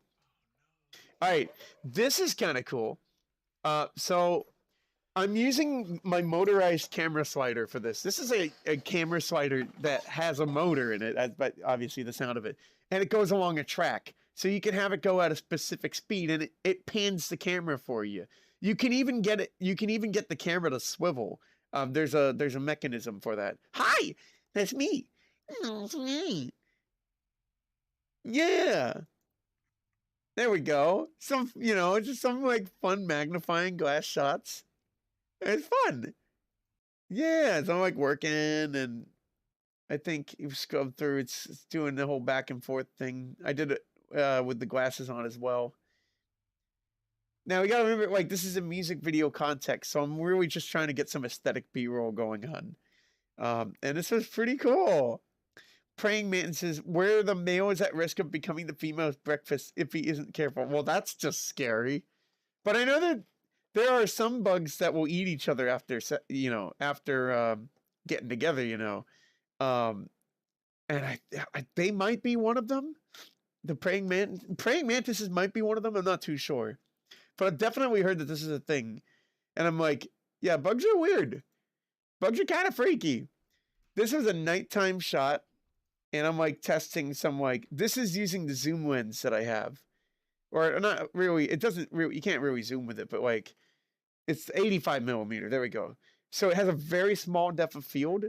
Speaker 1: All right, this is kind of cool. So I'm using my motorized camera slider for this. This is a camera slider that has a motor in it, but obviously the sound of it, and it goes along a track. So you can have it go at a specific speed, and it pans the camera for you. You can even get it. You can even get the camera to swivel. There's a mechanism for that. Hi, that's me. It's me. Yeah. There we go. Just some like fun magnifying glass shots. It's fun. Yeah, so I'm like working, and I think you scrub through. It's doing the whole back and forth thing. I did it with the glasses on as well. Now, we gotta remember, like, this is a music video context, so I'm really just trying to get some aesthetic B-roll going on. And this was pretty cool. Praying mantises, where the male is at risk of becoming the female's breakfast if he isn't careful. Well, that's just scary. But I know that there are some bugs that will eat each other after getting together, and they might be one of them. The praying mantises might be one of them. I'm not too sure. But I've definitely heard that this is a thing. And I'm like, yeah, bugs are weird. Bugs are kind of freaky. This was a nighttime shot. And I'm like testing some this is using the zoom lens that I have. Or not really, it doesn't really, you can't really zoom with it, but it's 85 millimeter. There we go. So it has a very small depth of field,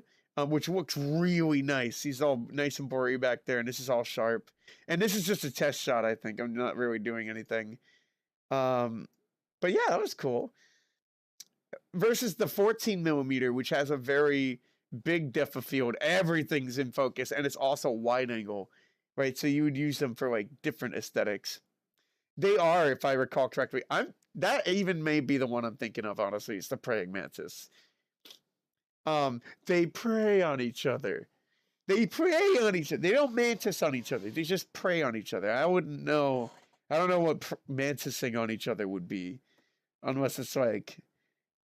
Speaker 1: which looks really nice. He's all nice and blurry back there, and this is all sharp. And this is just a test shot, I think. I'm not really doing anything. But yeah, that was cool. Versus the 14 millimeter, which has a very big depth of field. Everything's in focus, and it's also wide angle, right? So you would use them for different aesthetics. They are, if I recall correctly. That even may be the one I'm thinking of, honestly. It's the praying mantis. They prey on each other. They don't mantis on each other. They just prey on each other. I wouldn't know. I don't know what mantising on each other would be, unless it's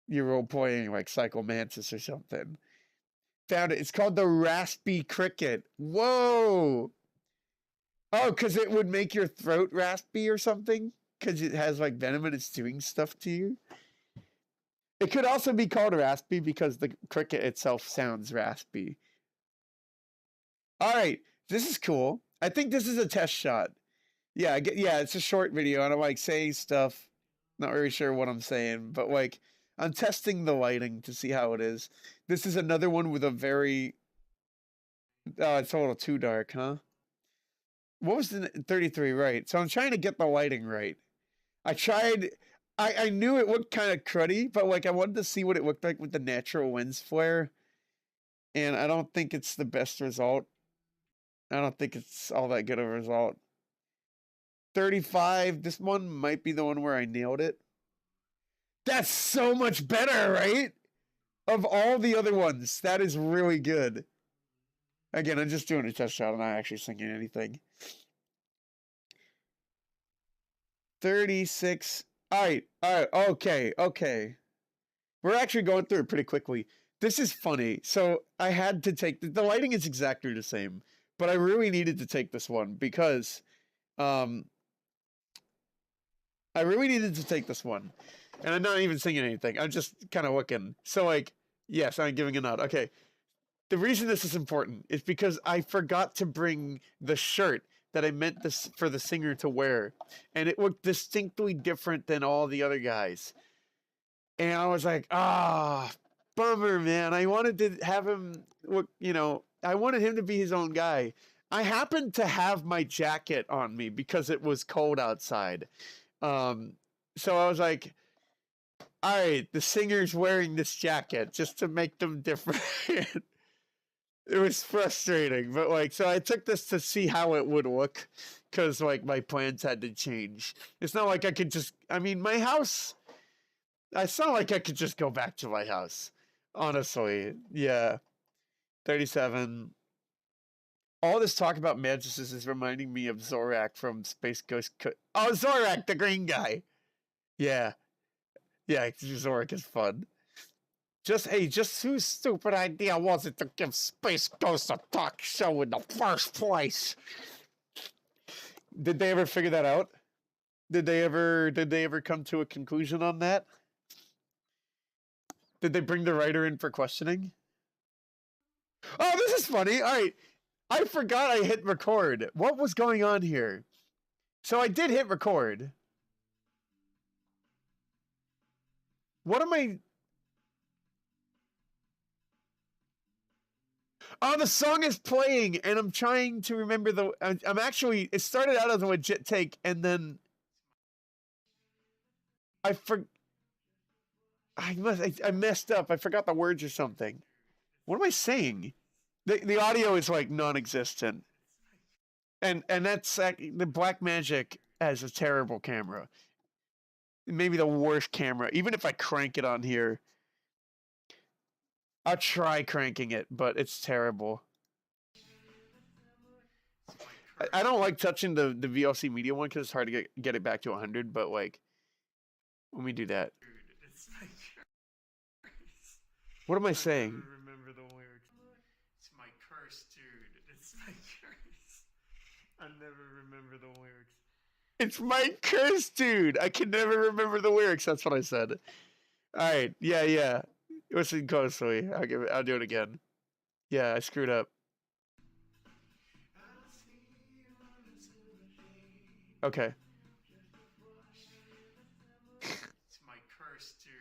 Speaker 1: you're role playing Psycho Mantis or something. Found it. It's called the raspy cricket. Whoa. Oh, because it would make your throat raspy or something? Because it has venom and it's doing stuff to you? It could also be called raspy because the cricket itself sounds raspy. All right. This is cool. I think this is a test shot. Yeah, it's a short video, and I'm saying stuff. Not really sure what I'm saying, but I'm testing the lighting to see how it is. This is another one with a very... Oh, it's a little too dark, huh? What was the 33, right? So I'm trying to get the lighting right. I tried... I knew it looked kind of cruddy, but like I wanted to see what it looked like with the natural lens flare. And I don't think it's the best result. I don't think it's all that good of a result. 35, this one might be the one where I nailed it. That's so much better, right? Of all the other ones, that is really good. Again, I'm just doing a test shot. I'm not actually singing anything. 36. All right. Okay. We're actually going through it pretty quickly. This is funny. So I had to take... The lighting is exactly the same, but I really needed to take this one because... I really needed to take this one. And I'm not even singing anything. I'm just kind of looking. So, like, yes, I'm giving a nod. Okay. The reason this is important is because I forgot to bring the shirt that I meant this for the singer to wear. And it looked distinctly different than all the other guys. And I was like, bummer, man. I wanted to have him look, I wanted him to be his own guy. I happened to have my jacket on me because it was cold outside. So I was like, all right, the singer's wearing this jacket just to make them different. It was frustrating, but like, so I took this to see how it would look because like my plans had to change. It's not like I could just, my house, it's not like I could just go back to my house. Honestly, yeah. 37. All this talk about mattresses is reminding me of Zorak from Space Ghost. Oh, Zorak, the green guy. Yeah. Yeah, Zorak is fun. Just whose stupid idea was it to give Space Ghost a talk show in the first place? Did they ever figure that out? Did they ever come to a conclusion on that? Did they bring the writer in for questioning? Oh, this is funny. All right. I forgot I hit record. What was going on here? So I did hit record. What am I... Oh, the song is playing, and I'm trying to remember the... I'm actually... It started out as a legit take, and then... I messed up. I forgot the words or something. What am I saying? The audio is, like, non-existent. And that's... The Black Magic has a terrible camera. Maybe the worst camera. Even if I crank it on here... I'll try cranking it, but it's terrible. I don't like touching the VLC media one because it's hard to get it back to 100, but like, let me do that. What am I saying?
Speaker 2: I never remember the lyrics. It's my curse, dude. It's my curse. I never remember the lyrics.
Speaker 1: It's my curse, dude. I can never remember the lyrics. That's what I said. All right. Yeah. Listen closely. I'll do it again. Yeah, I screwed up. Okay.
Speaker 2: It's my curse, dude.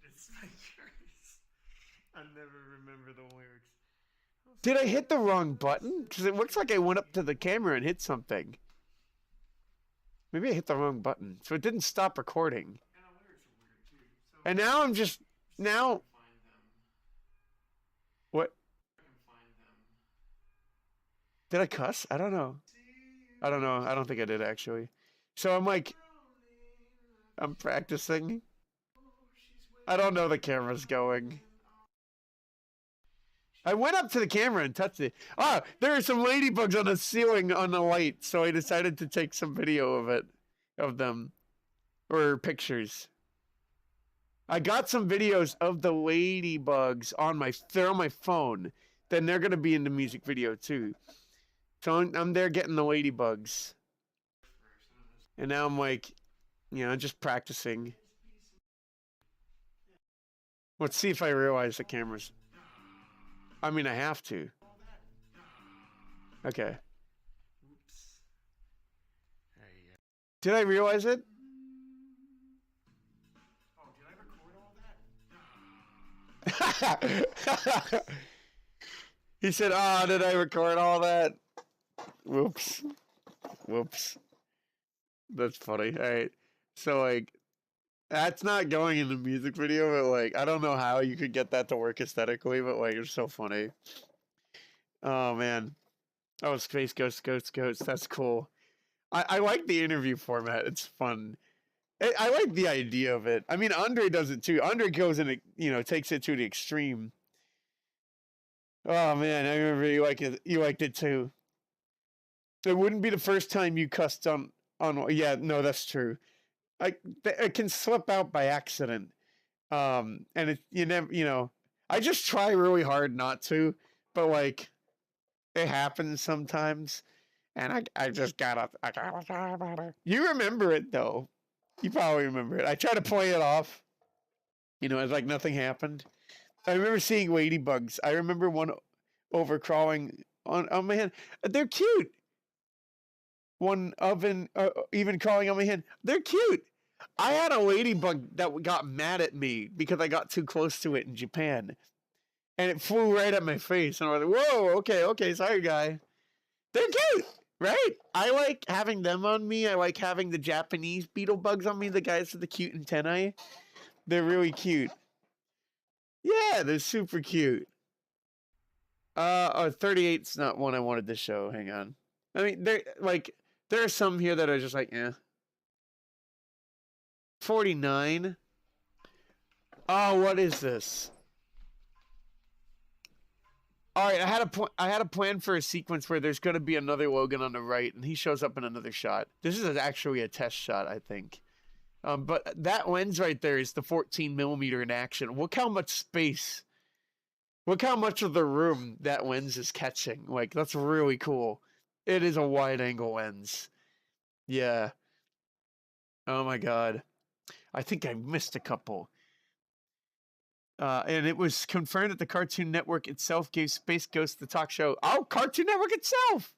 Speaker 2: It's my curse. I never remember the lyrics.
Speaker 1: Did I hit the wrong button? Because it looks like I went up to the camera and hit something. Maybe I hit the wrong button. So it didn't stop recording. And now I'm just... Now... What? Did I cuss? I don't know. I don't think I did, actually. So I'm like... I'm practicing. I don't know the camera's going. I went up to the camera and touched it. Ah, there are some ladybugs on the ceiling on the light, so I decided to take some video of it. Of them. Or pictures. I got some videos of the ladybugs on my phone. Then they're going to be in the music video too. So I'm there getting the ladybugs. And now I'm like, just practicing. Let's see if I realize the camera's... I have to. Okay. Did I realize it?
Speaker 2: Oh, did I record all that?
Speaker 1: He said, "Oh, did I record all that? Whoops, whoops." That's funny. All right, so like, that's not going in the music video, but like, I don't know how you could get that to work aesthetically, but like, it's so funny. Oh man. Oh, Space Ghost, Ghost, Ghost. That's cool. I like the interview format. It's fun. I like the idea of it. I mean, Andre does it too. Andre goes in, takes it to the extreme. Oh man, I remember you like it. You liked it too. It wouldn't be the first time you cussed on. Yeah, no, that's true. It can slip out by accident. And it you never, I just try really hard not to, but like it happens sometimes, and I just gotta. You remember it though. You probably remember it. I try to play it off, as like nothing happened. I remember seeing ladybugs. I remember one overcrawling on my hand. They're cute. One oven even crawling on my hand. They're cute. I had a ladybug that got mad at me because I got too close to it in Japan, and it flew right at my face. And I was like, "Whoa, okay, sorry, guy." They're cute, right? I like having them on me. I like having the Japanese beetle bugs on me. The guys with the cute antennae. They're really cute. Yeah, they're super cute. 38's not one I wanted to show. Hang on. I mean, there are some here that are just like, 49. Oh, what is this? All right, I had a plan for a sequence where there's going to be another Logan on the right, and he shows up in another shot. This is actually a test shot, I think. But that lens right there is the 14mm in action. Look how much space. Look how much of the room that lens is catching. Like, that's really cool. It is a wide angle lens. Yeah. Oh my god. I think I missed a couple. And it was confirmed that the Cartoon Network itself gave Space Ghost the talk show. Oh, Cartoon Network itself!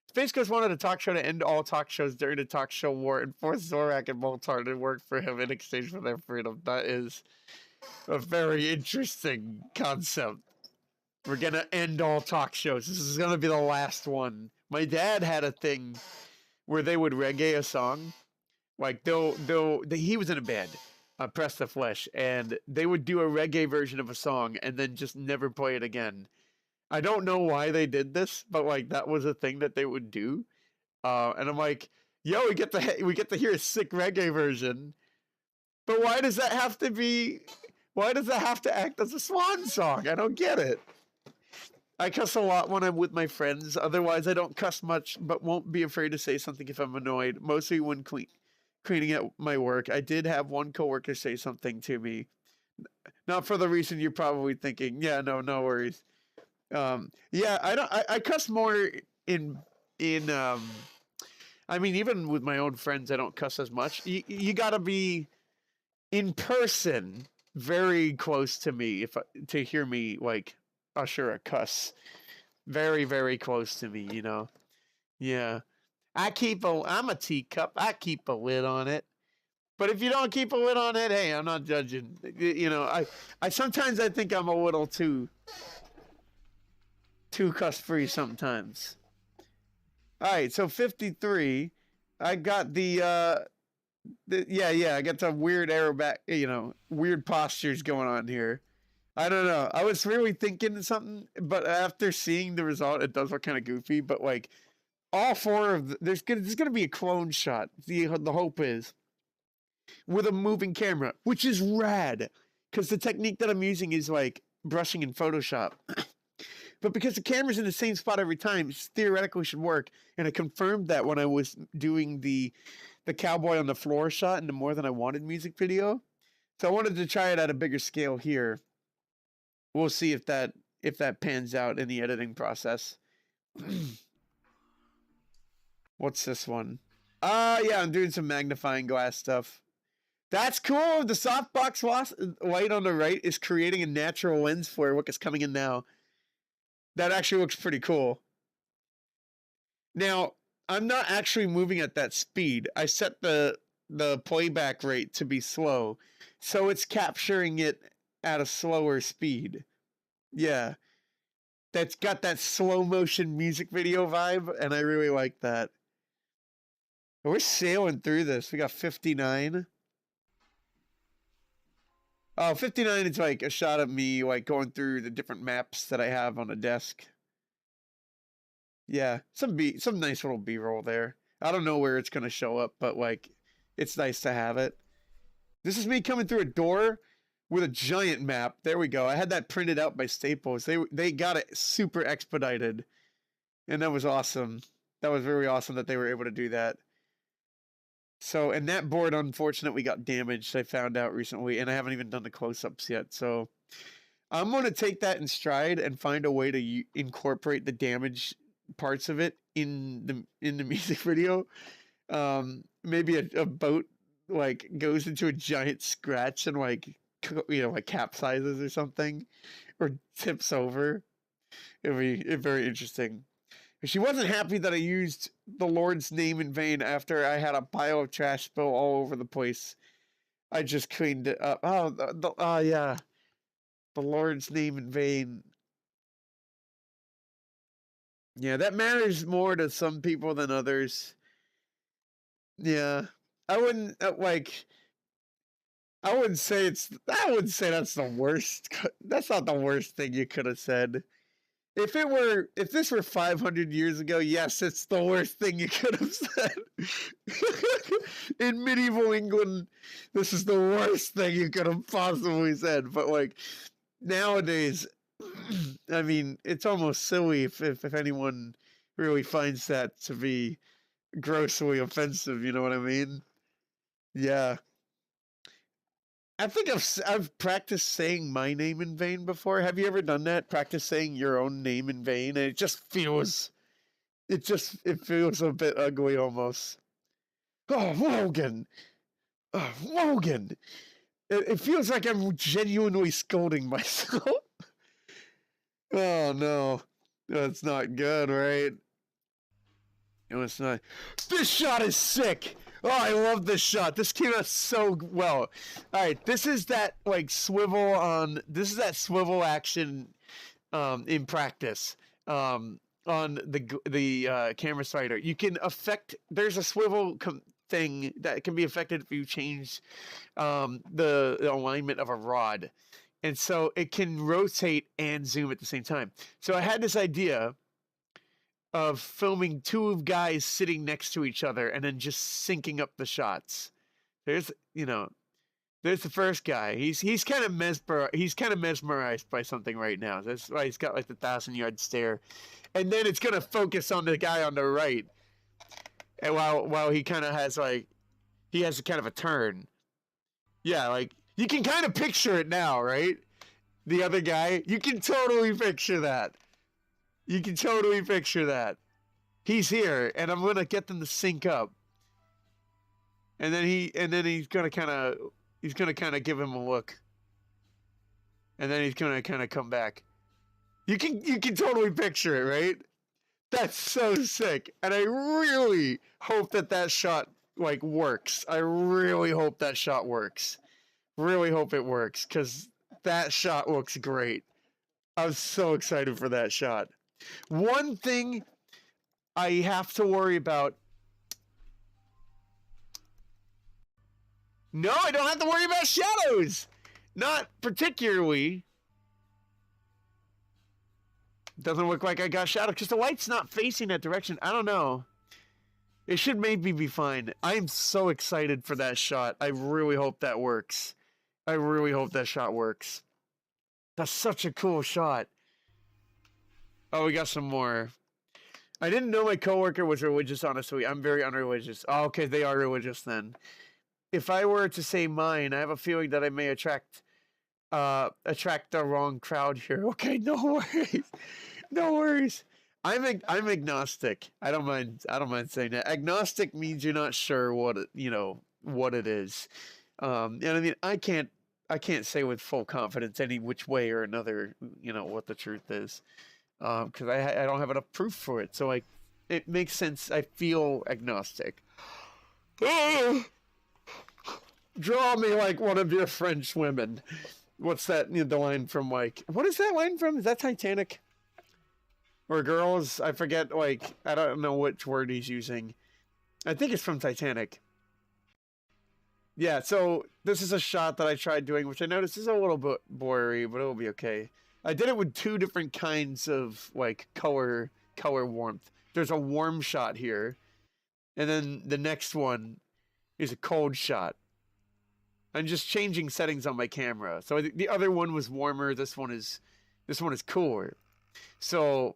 Speaker 1: Space Ghost wanted a talk show to end all talk shows during the talk show war and forced Zorak and Moltar to work for him in exchange for their freedom. That is a very interesting concept. We're gonna end all talk shows. This is gonna be the last one. My dad had a thing where they would reggae a song. Like he was in a band, Press the Flesh, and they would do a reggae version of a song and then just never play it again. I don't know why they did this, but like that was a thing that they would do. And I'm like, yo, we get to hear a sick reggae version, but why does that have to be? Why does that have to act as a swan song? I don't get it. I cuss a lot when I'm with my friends. Otherwise, I don't cuss much, but won't be afraid to say something if I'm annoyed. Mostly when cleaning at my work. I did have one coworker say something to me, not for the reason you're probably thinking. Yeah, no worries. Yeah, I cuss more in. I mean, even with my own friends, I don't cuss as much. You gotta be in person, very close to me to hear me like usher a cuss. Very, very close to me, Yeah. I'm a teacup. I keep a lid on it. But if you don't keep a lid on it, hey, I'm not judging. I sometimes I think I'm a little too cuss free sometimes. All right, so 53. I got I got some weird weird postures going on here. I don't know. I was really thinking something, but after seeing the result, it does look kind of goofy. But like, all four of there's gonna be a clone shot. The hope is with a moving camera, which is rad, because the technique that I'm using is like brushing in Photoshop. But because the camera's in the same spot every time, it theoretically should work. And I confirmed that when I was doing the cowboy on the floor shot in the More Than I Wanted music video. So I wanted to try it at a bigger scale here. We'll see if that pans out in the editing process. What's this one? Yeah, I'm doing some magnifying glass stuff. That's cool. The softbox light on the right is creating a natural lens flare. Look, it's coming in now. That actually looks pretty cool. Now, I'm not actually moving at that speed. I set the playback rate to be slow, so it's capturing it at a slower speed. Yeah. That's got that slow motion music video vibe, and I really like that. We're sailing through this. We got 59. Oh, 59 is like a shot of me like going through the different maps that I have on a desk. Yeah, some nice little B-roll there. I don't know where it's gonna show up, but like it's nice to have it. This is me coming through a door with a giant map. There we go. I had that printed out by Staples. They got it super expedited. And that was awesome. That was very awesome that they were able to do that. So, and that board unfortunately got damaged, I found out recently, and I haven't even done the close-ups yet. So, I'm going to take that in stride and find a way to incorporate the damage parts of it in the music video. Maybe a boat like goes into a giant scratch and like like capsizes or something, or tips over. It'd be very interesting. She wasn't happy that I used the Lord's name in vain after I had a pile of trash spill all over the place. I just cleaned it up. Oh, yeah. The Lord's name in vain. Yeah, that matters more to some people than others. Yeah. I wouldn't, I wouldn't say that's the worst. That's not the worst thing you could have said. If this were 500 years ago, yes, it's the worst thing you could have said. In medieval England, this is the worst thing you could have possibly said. But like nowadays, I mean, it's almost silly if anyone really finds that to be grossly offensive. You know what I mean? Yeah. I think I've practiced saying my name in vain before. Have you ever done that? Practice saying your own name in vain, and it feels a bit ugly almost. Oh, Logan! Oh, Logan! It feels like I'm genuinely scolding myself. Oh no, that's not good, right? No, it's not. This shot is sick. Oh, I love this shot. This came out so well. All right, this is that swivel action in practice on the camera slider. You can affect. There's a swivel thing that can be affected if you change the alignment of a rod, and so it can rotate and zoom at the same time. So I had this idea of filming two guys sitting next to each other and then just syncing up the shots. There's the first guy. He's kind of mesmerized by something right now. That's why he's got like the 1,000-yard stare. And then it's gonna focus on the guy on the right. And while he kind of has he has kind of a turn. Yeah, like you can kind of picture it now, right? The other guy, you can totally picture that. You can totally picture that. He's here, and I'm gonna get them to sync up. And then he's gonna kind of give him a look. And then he's gonna kind of come back. You can totally picture it, right? That's so sick, and I really hope that shot works. I really hope that shot works. Really hope it works, because that shot looks great. I'm so excited for that shot. One thing I have to worry about. No, I don't have to worry about shadows. Not particularly. Doesn't look like I got shadows because the light's not facing that direction. I don't know. It should maybe be fine. I am so excited for that shot. I really hope that works. I really hope that shot works. That's such a cool shot. Oh, we got some more. I didn't know my coworker was religious, honestly. I'm very unreligious. Oh, okay, they are religious then. If I were to say mine, I have a feeling that I may attract the wrong crowd here. Okay, no worries. No worries. I'm agnostic. I don't mind saying that. Agnostic means you're not sure what it is. And I mean, I can't say with full confidence any which way or another, what the truth is. Because I don't have enough proof for it. So it makes sense. I feel agnostic. Draw me like one of your French women. what's that? You know, the line from like, what is that line from? Is that Titanic? Or girls? I forget. Like, I don't know which word he's using. I think it's from Titanic. Yeah. So this is a shot that I tried doing, which I noticed is a little bit blurry, but it'll be okay. I did it with two different kinds of like color warmth. There's a warm shot here, and then the next one is a cold shot. I'm just changing settings on my camera. So the other one was warmer. This one is cooler. So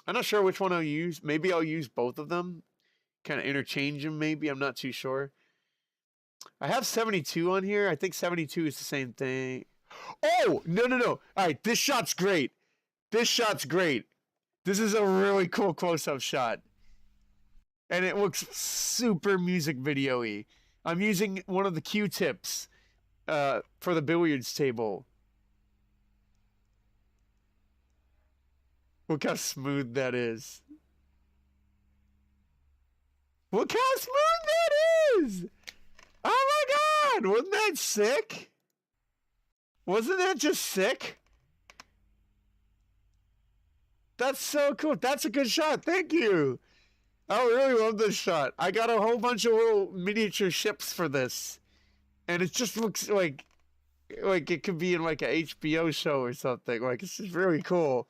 Speaker 1: I'm not sure which one I'll use. Maybe I'll use both of them, kind of interchange them. Maybe I'm not too sure. I have 72 on here. I think 72 is the same thing. Oh no. All right, this shot's great. This is a really cool close-up shot, and it looks super music video-y. I'm using one of the Q-tips for the billiards table. Look how smooth that is. Look how smooth that is! Oh my god! Wasn't that sick? Wasn't that just sick? That's so cool. That's a good shot. Thank you. I really love this shot. I got a whole bunch of little miniature ships for this. And it just looks like it could be in like a HBO show or something. Like, it's just really cool.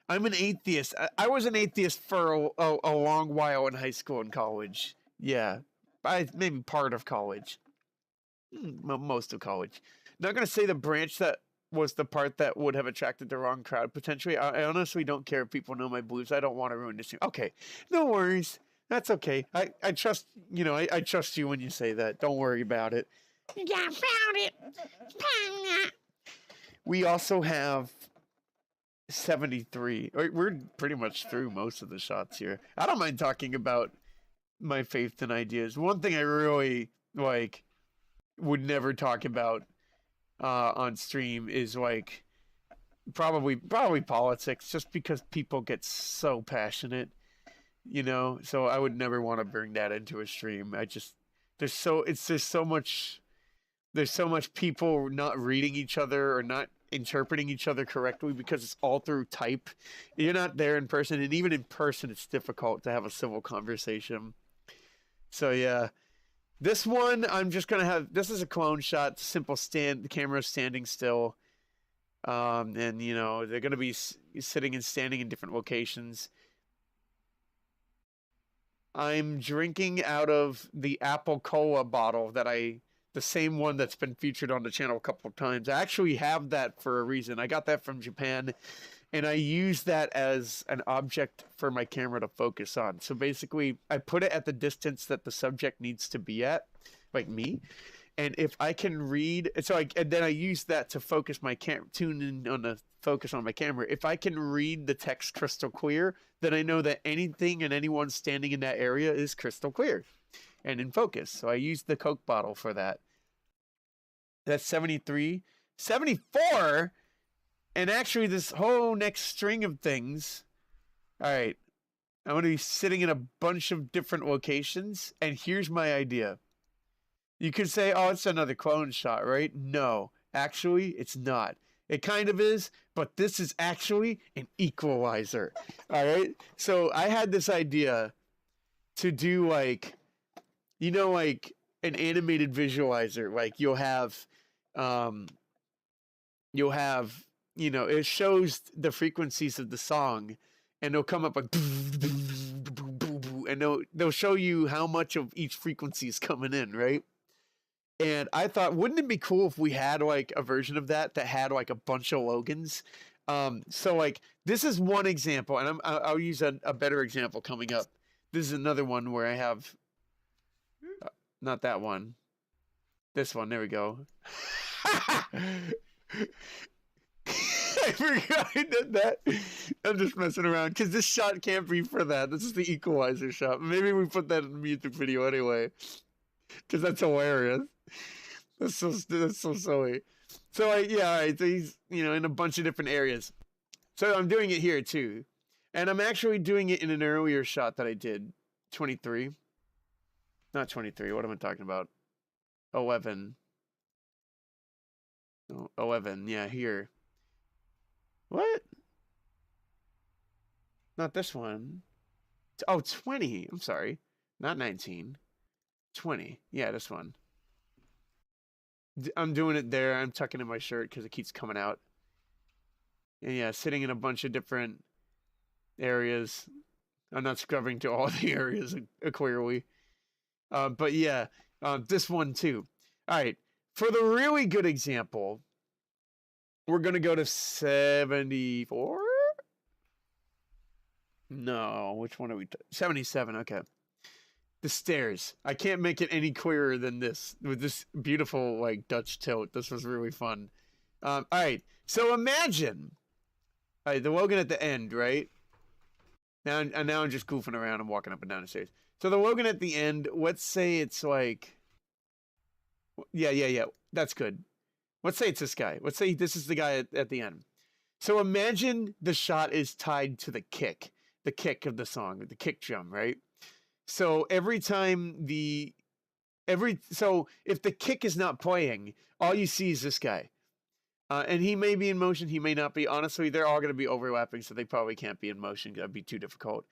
Speaker 1: I'm an atheist. I was an atheist for a long while in high school and college. Yeah. Maybe part of college. Most of college. Not going to say the branch that was the part that would have attracted the wrong crowd, potentially. I honestly don't care if people know my beliefs. I don't want to ruin this. Okay. No worries. That's okay. I trust, you know, I trust you when you say that. Don't worry about it.
Speaker 2: Yeah, found it.
Speaker 1: We also have 73. We're pretty much through most of the shots here. I don't mind talking about my faith and ideas. One thing I really like would never talk about on stream is like probably politics, just because people get so passionate, you know. So I would never want to bring that into a stream. There's so much people not reading each other or not interpreting each other correctly because it's all through type. You're not there in person, and even in person it's difficult to have a civil conversation. So yeah, this one I'm just gonna have. This is a clone shot, simple stand. The camera's standing still, and you know they're gonna be sitting and standing in different locations. I'm drinking out of the apple cola bottle the same one that's been featured on the channel a couple of times. I actually have that for a reason. I got that from Japan, and I use that as an object for my camera to focus on. So basically, I put it at the distance that the subject needs to be at, like me. And if I can read, and then I use that to focus my tune in on the focus on my camera. If I can read the text crystal clear, then I know that anything and anyone standing in that area is crystal clear and in focus. So I use the Coke bottle for that. That's 73. 74? And actually, this whole next string of things. All right. I'm going to be sitting in a bunch of different locations. And here's my idea. You could say, oh, it's another clone shot, right? No, actually, it's not. It kind of is, but this is actually an equalizer. All right. So I had this idea to do like, you know, like an animated visualizer. Like you'll have, you know, it shows the frequencies of the song, and they'll come up like, and they'll show you how much of each frequency is coming in, right? And I thought, wouldn't it be cool if we had like a version of that had like a bunch of Logans? So like this is one example, and I'll use a better example coming up. This is another one where I have, not that one, this one. There we go. I forgot I did that. I'm just messing around because this shot can't be for that. This is the equalizer shot. Maybe we put that in the music video anyway, because that's hilarious. That's so silly. So so he's, you know, in a bunch of different areas. So I'm doing it here too, and I'm actually doing it in an earlier shot that I did, 23. Not 23. What am I talking about? 11. Oh, 11. Yeah, here. What? Not this one. Oh, 20. I'm sorry. Not 19. 20. Yeah, this one. I'm doing it there. I'm tucking in my shirt because it keeps coming out. And yeah, sitting in a bunch of different areas. I'm not scrubbing to all the areas clearly. But yeah, this one too. All right. For the really good example, we're going to go to 74? No, which one are we? 77. Okay. The stairs. I can't make it any clearer than this with this beautiful like Dutch tilt. This was really fun. All right. So imagine, all right, the Logan at the end, right? Now I'm just goofing around and walking up and down the stairs. So the Logan at the end, let's say it's like, yeah. That's good. Let's say it's this guy. Let's say this is the guy at the end. So imagine the shot is tied to the kick of the song, the kick drum, right? So every time so if the kick is not playing, all you see is this guy. And he may be in motion, he may not be. Honestly, they're all going to be overlapping, so they probably can't be in motion. That'd be too difficult.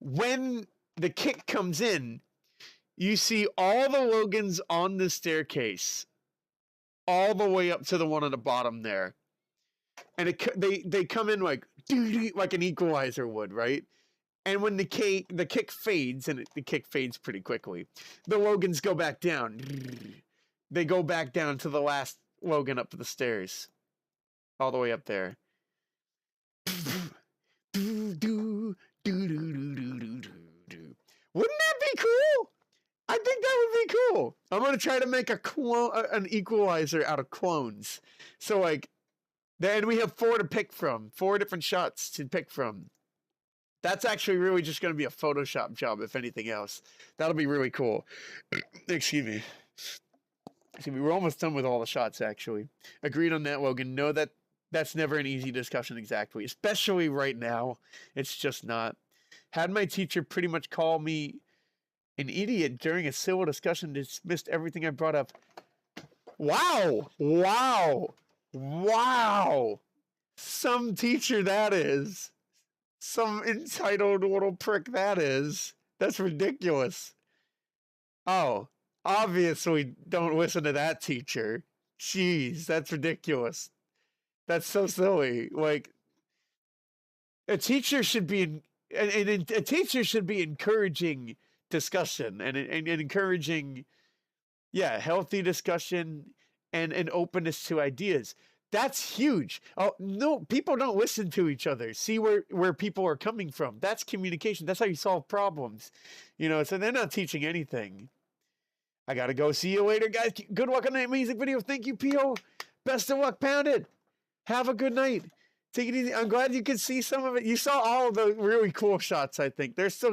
Speaker 1: When the kick comes in, you see all the Logans on the staircase, all the way up to the one on the bottom there. And they come in like an equalizer would, right? And when the kick fades, and the kick fades pretty quickly, the Logans go back down. They go back down to the last Logan up the stairs. All the way up there. Wouldn't that be cool? I think that would be cool. I'm going to try to make an equalizer out of clones. So like, then we have 4 to pick from. 4 different shots to pick from. That's actually really just going to be a Photoshop job, if anything else. That'll be really cool. Excuse me. We're almost done with all the shots, actually. Agreed on that, Logan. No, that's never an easy discussion exactly, especially right now. It's just not. Had my teacher pretty much call me an idiot during a civil discussion, dismissed everything I brought up. Wow. Some teacher that is. Some entitled little prick that is. That's ridiculous. Oh, obviously don't listen to that teacher. Jeez, that's ridiculous. That's so silly. Like, a teacher should be encouraging discussion and encouraging, healthy discussion and an openness to ideas. That's huge. Oh no, people don't listen to each other. See where people are coming from. That's communication. That's how you solve problems. So they're not teaching anything. I gotta go. See you later, guys. Good luck on that music video. Thank you, P.O. Best of luck, Pounded. Have a good night. Take it easy. I'm glad you could see some of it. You saw all of the really cool shots, I think. There's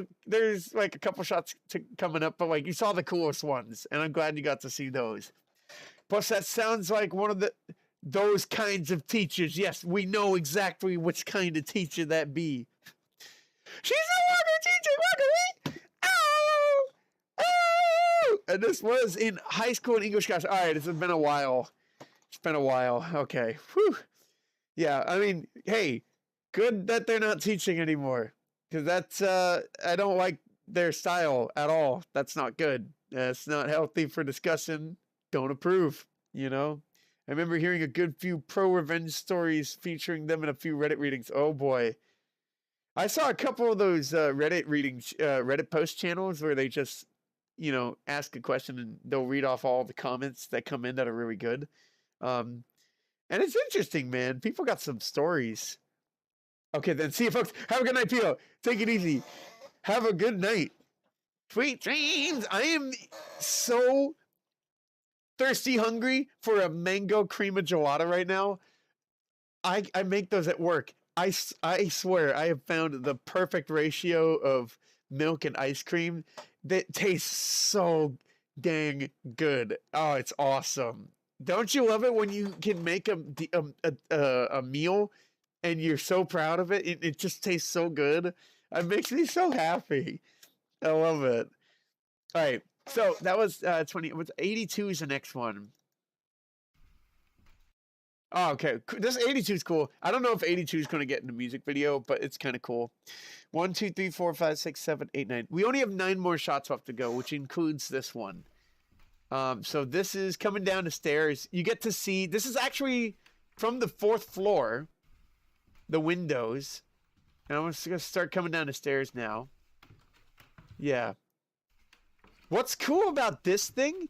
Speaker 1: like a couple shots coming up, but like you saw the coolest ones, and I'm glad you got to see those. Plus, that sounds like one of those kinds of teachers. Yes, we know exactly which kind of teacher that be. She's no longer teaching, luckily. Oh! Oh! And this was in high school in English class. All right, it's been a while. Okay. Whew. Yeah, I mean, hey, good that they're not teaching anymore. Because that's, I don't like their style at all. That's not good. It's not healthy for discussion. Don't approve, I remember hearing a good few pro-revenge stories featuring them in a few Reddit readings. Oh boy. I saw a couple of those Reddit readings, Reddit post channels where they just, ask a question and they'll read off all the comments that come in that are really good. And it's interesting, man. People got some stories. Okay, then see you folks. Have a good night, Pio. Take it easy. Have a good night. Sweet dreams. I am so thirsty, hungry for a mango crema gelada right now. I make those at work. I swear I have found the perfect ratio of milk and ice cream that tastes so dang good. Oh, it's awesome. Don't you love it when you can make a meal and you're so proud of it? It just tastes so good. It makes me so happy. I love it. All right. So that was 20. 82 is the next one. Oh, okay. This 82 is cool. I don't know if 82 is going to get in the music video, but it's kind of cool. 1, 2, 3, 4, 5, 6, 7, 8, 9. We only have 9 more shots left to go, which includes this one. So this is coming down the stairs. You get to see, this is actually from the 4th floor, the windows. And I'm just going to start coming down the stairs now. Yeah. What's cool about this thing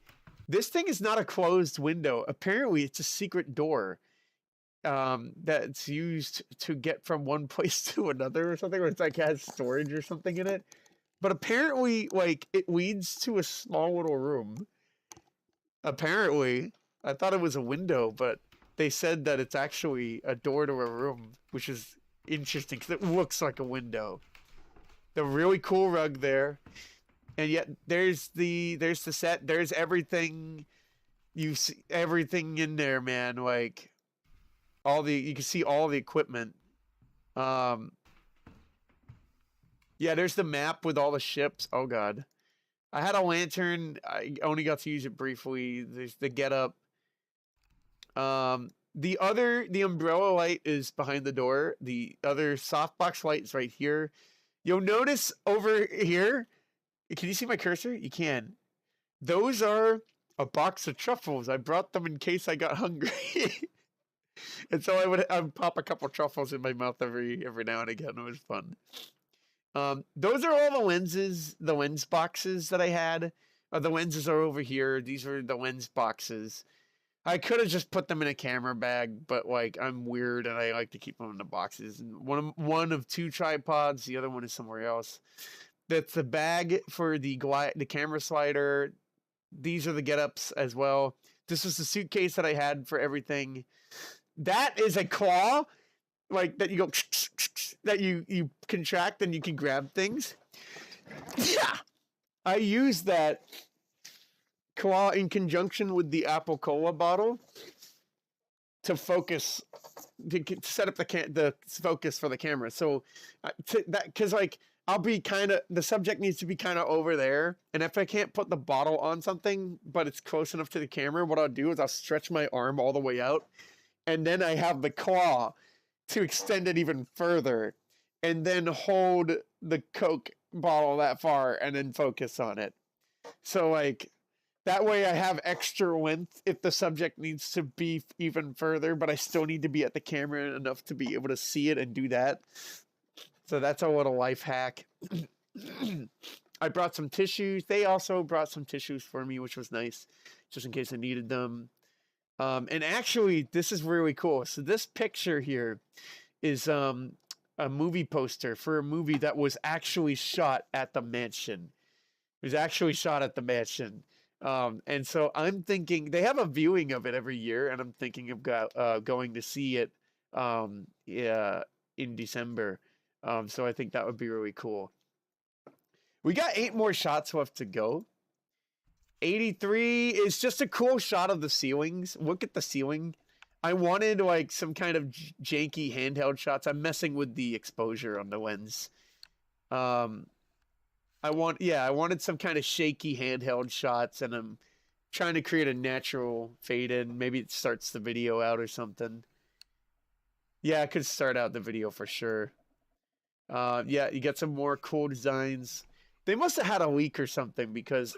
Speaker 1: is not a closed window. Apparently, it's a secret door that's used to get from one place to another or something, or it's like has storage or something in it. But apparently, like, it leads to a small little room. Apparently, I thought it was a window, but they said that it's actually a door to a room, which is interesting because it looks like a window. The really cool rug there. And yet there's the set, there's everything. You see everything in there, man. Like you can see all the equipment. Yeah, there's the map with all the ships. Oh god. I had a lantern. I only got to use it briefly. There's the getup. The umbrella light is behind the door. The other softbox light is right here. You'll notice over here. Can you see my cursor? You can. Those are a box of truffles. I brought them in case I got hungry. And so I'd pop a couple truffles in my mouth every now and again. It was fun. Those are all the lens boxes that I had. The lenses are over here. These are the lens boxes. I could have just put them in a camera bag, but like I'm weird and I like to keep them in the boxes. And one of 2 tripods. The other one is somewhere else. That's the bag for the camera slider. These are the get-ups as well. This is the suitcase that I had for everything. That is a claw, like that you go, that you contract and you can grab things. Yeah, I use that claw in conjunction with the Apple Cola bottle to focus, to set up the focus for the camera. So because like. I'll be the subject needs to be kind of over there. And if I can't put the bottle on something, but it's close enough to the camera, what I'll do is I'll stretch my arm all the way out. And then I have the claw to extend it even further. And then hold the Coke bottle that far and then focus on it. So like, that way I have extra length if the subject needs to be even further, but I still need to be at the camera enough to be able to see it and do that. So that's a little life hack. I brought some tissues. They also brought some tissues for me, which was nice, just in case I needed them. And actually, this is really cool. So this picture here is a movie poster for a movie that was actually shot at the mansion. It was actually shot at the mansion. And so I'm thinking, they have a viewing of it every year, and I'm thinking of going to see it in December. So I think that would be really cool. We got 8 more shots left to go. 83 is just a cool shot of the ceilings. Look at the ceiling. I wanted like some kind of janky handheld shots. I'm messing with the exposure on the lens. I wanted some kind of shaky handheld shots, and I'm trying to create a natural fade in. Maybe it starts the video out or something. Yeah, it could start out the video for sure. Yeah, you get some more cool designs. They must have had a leak or something because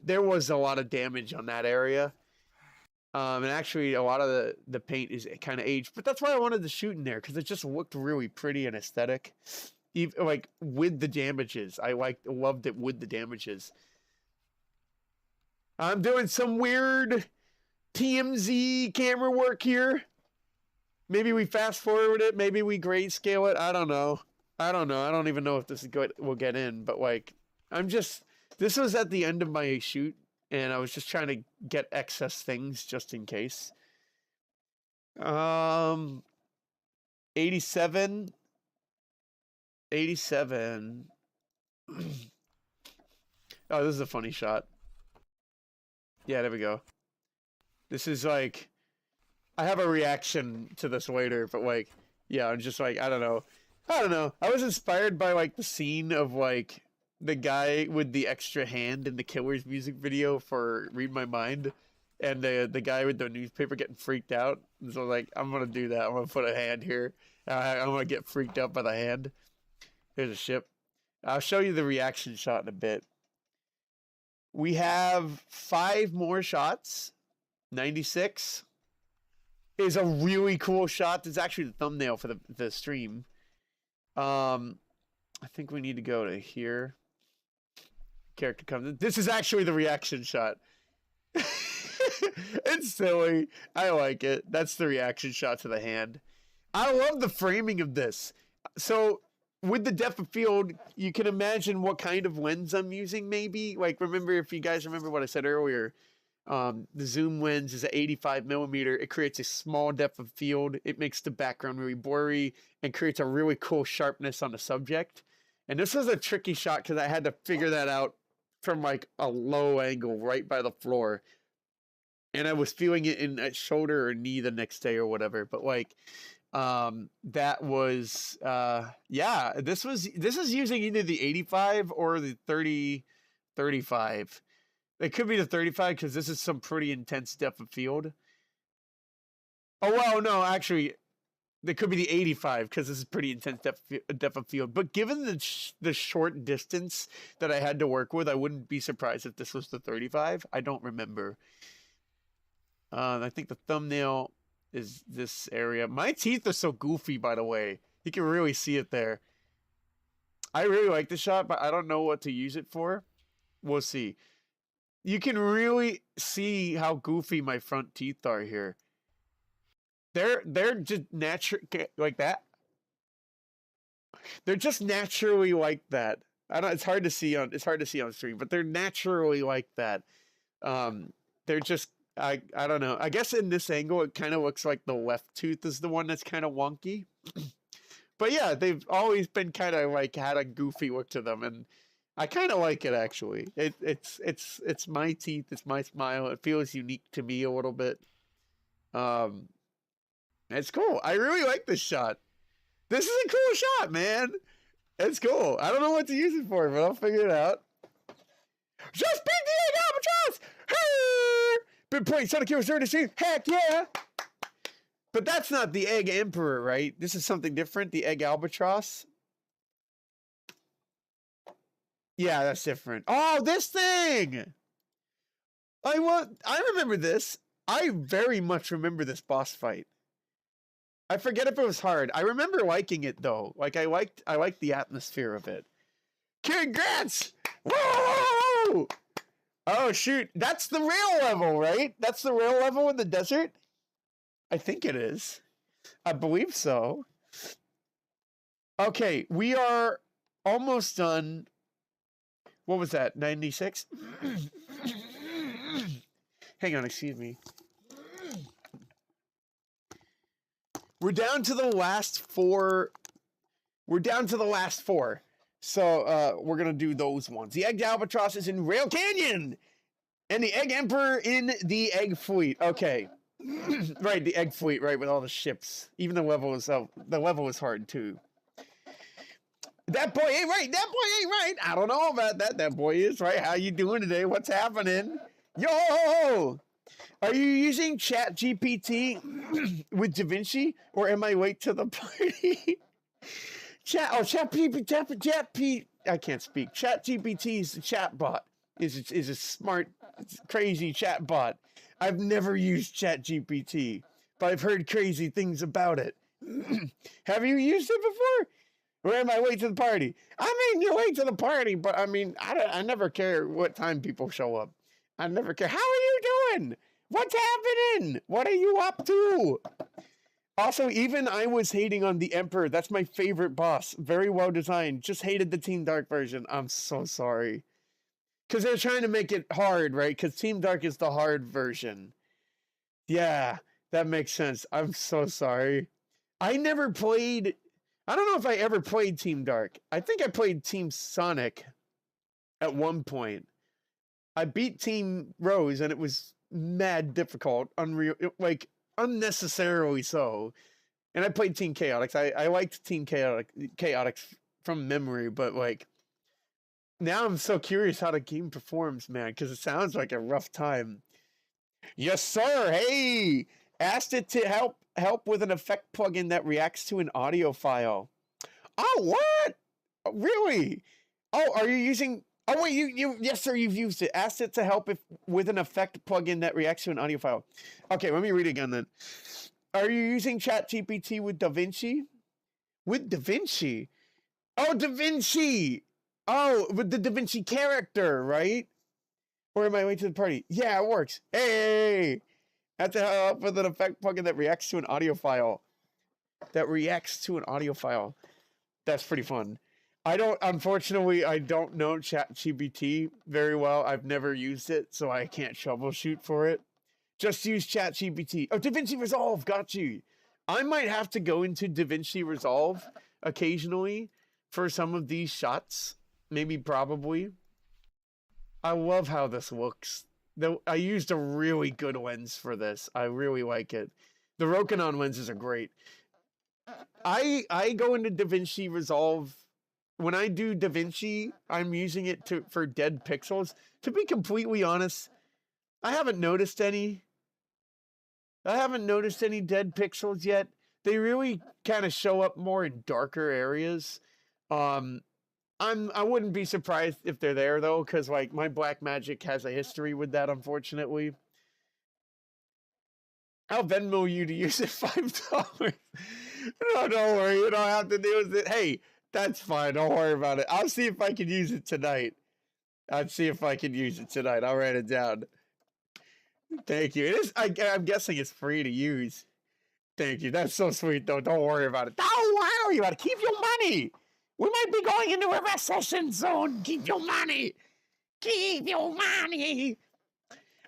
Speaker 1: there was a lot of damage on that area. And actually a lot of the paint is kind of aged, but that's why I wanted to shoot in there, because it just looked really pretty and aesthetic. Even like with the damages. I loved it with the damages. I'm doing some weird TMZ camera work here. Maybe we fast forward it, maybe we grayscale it. I don't know. I don't even know if this is good. We'll get in, but like, this was at the end of my shoot, and I was just trying to get excess things just in case. 87. Oh, this is a funny shot. Yeah, there we go. This is like, I have a reaction to this later, but like, yeah, I'm just like, I don't know. I was inspired by like the scene of like the guy with the extra hand in the Killer's music video for Read My Mind. and the guy with the newspaper getting freaked out. And so like, I'm gonna do that. I'm gonna put a hand here. I'm gonna get freaked out by the hand. Here's a ship. I'll show you the reaction shot in a bit. We have 5 more shots. 96 is a really cool shot. It's actually the thumbnail for the stream. I think we need to go to here. Character comes in. This is actually the reaction shot. It's silly. I like it. That's the reaction shot to the hand. I love the framing of this. So with the depth of field, you can imagine what kind of lens I'm using maybe. Like, remember, if you guys remember what I said earlier, the zoom lens is at 85 millimeter. It creates a small depth of field. It makes the background really blurry and creates a really cool sharpness on the subject. And this was a tricky shot because I had to figure that out from like a low angle right by the floor. And I was feeling it in a shoulder or knee the next day or whatever. But like, that was, yeah, this is using either the 85 or the 35. It could be the 35 because this is some pretty intense depth of field. Oh, well, no, actually, it could be the 85 because this is pretty intense depth of field. But given the short distance that I had to work with, I wouldn't be surprised if this was the 35. I don't remember. I think the thumbnail is this area. My teeth are so goofy, by the way. You can really see it there. I really like the shot, but I don't know what to use it for. We'll see. You can really see how goofy my front teeth are here. They're just natural like that. They're just naturally like that. I don't. It's hard to see on stream, but they're naturally like that. They're just. I don't know. I guess in this angle, it kind of looks like the left tooth is the one that's kind of wonky. But yeah, they've always been kind of like had a goofy look to them, and I kind of like it actually. It's my teeth, it's my smile. It feels unique to me a little bit. It's cool. I really like this shot. This is a cool shot, man. It's cool. I don't know what to use it for, but I'll figure it out. Just beat the egg albatross! Hey! Big point, Sonic Heroes 30. Heck yeah! But that's not the egg emperor, right? This is something different. The egg albatross. Yeah, that's different. Oh, this thing! I remember this. I very much remember this boss fight. I forget if it was hard. I remember liking it though. Like I liked the atmosphere of it. Congrats! Whoa! Oh shoot, that's the rail level, right? That's the rail level in the desert? I think it is. I believe so. Okay, we are almost done. What was that? 96? Hang on, excuse me. We're down to the last 4. We're down to the last 4. So we're going to do those ones. The Egg Albatross is in Rail Canyon. And the Egg Emperor in the Egg Fleet. Okay. Right, the Egg Fleet, right, with all the ships. Even the level is hard too. That boy ain't right. That boy ain't right. I don't know about that. That boy is right. How you doing today? What's happening? Yo! Are you using ChatGPT with DaVinci, or am I late to the party? ChatGPT. I can't speak. ChatGPT's chatbot is a smart, crazy chatbot. I've never used ChatGPT, but I've heard crazy things about it. Have you used it before? Or am I late to the party? I mean, you're late to the party, but I mean, I never care what time people show up. I never care. How are you doing? What's happening? What are you up to? Also, even I was hating on the Emperor. That's my favorite boss. Very well designed. Just hated the Team Dark version. I'm so sorry. Because they're trying to make it hard, right? Because Team Dark is the hard version. Yeah, that makes sense. I'm so sorry. I never played... I don't know if I ever played Team Dark. I think I played Team Sonic at one point. I beat Team Rose, and it was mad difficult, unreal, like unnecessarily so. And I played Team Chaotix. I liked Team Chaotix from memory, but like now I'm so curious how the game performs, man, because it sounds like a rough time. Yes, sir. Hey, asked it to help with an effect plugin that reacts to an audio file. Oh, what? Oh, really? Oh, are you using? Oh, wait, yes, sir. You've used it. Asked it to help if with an effect plugin that reacts to an audio file. Okay, let me read it again then. Are you using ChatGPT with DaVinci? With DaVinci? Oh, DaVinci. Oh, with the DaVinci character, right? Or am I late to the party? Yeah, it works. Hey, have to help with an effect plugin that reacts to an audio file. That's pretty fun. Unfortunately, I don't know ChatGPT very well. I've never used it, so I can't troubleshoot for it. Just use ChatGPT. Oh, DaVinci Resolve, got you. I might have to go into DaVinci Resolve occasionally for some of these shots. Maybe, probably. I love how this looks. I used a really good lens for this. I really like it. The Rokinon lenses are great. I go into DaVinci Resolve. When I do DaVinci, I'm using it for dead pixels. To be completely honest, I haven't noticed any dead pixels yet. They really kind of show up more in darker areas. I wouldn't be surprised if they're there though, because like my black magic has a history with that, unfortunately. I'll Venmo you to use it $5. No, don't worry, you don't have to do it. Hey, that's fine. Don't worry about it. I'll see if I can use it tonight. I'll write it down. Thank you. It is. I'm guessing it's free to use. Thank you. That's so sweet, though. Don't worry about it. Don't worry about it. Keep your money. We might be going into a recession soon. Keep your money. Keep your money.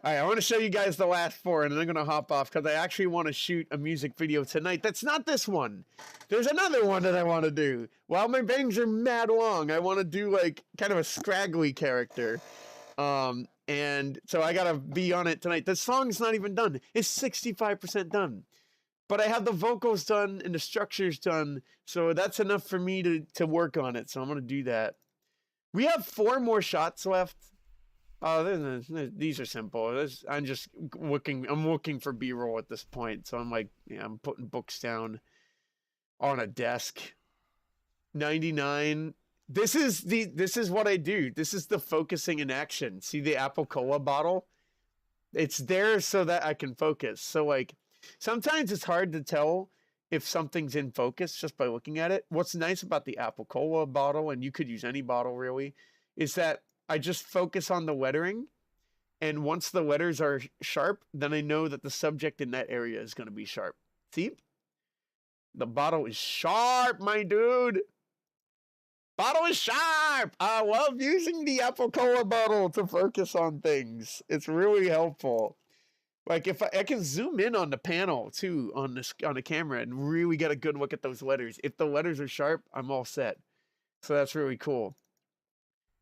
Speaker 1: All right, I want to show you guys the last four, and then I'm going to hop off because I actually want to shoot a music video tonight. That's not this one. There's another one that I want to do. While my bangs are mad long, I want to do like kind of a scraggly character. And so I got to be on it tonight. The song's not even done. It's 65% done. But I have the vocals done and the structures done, so that's enough for me to work on it. So I'm going to do that. We have 4 more shots left. Oh, these are simple. I'm just looking. I'm looking for B-roll at this point. So I'm like, yeah, I'm putting books down on a desk. 99. This is what I do. This is the focusing in action. See the apple cola bottle? It's there so that I can focus. So like, sometimes it's hard to tell if something's in focus just by looking at it. What's nice about the apple cola bottle, and you could use any bottle really, is that I just focus on the lettering, and once the letters are sharp, then I know that the subject in that area is going to be sharp. See? The bottle is sharp, my dude. Bottle is sharp. I love using the apple cola bottle to focus on things. It's really helpful. Like if I can zoom in on the panel too on the camera and really get a good look at those letters. If the letters are sharp, I'm all set. So that's really cool.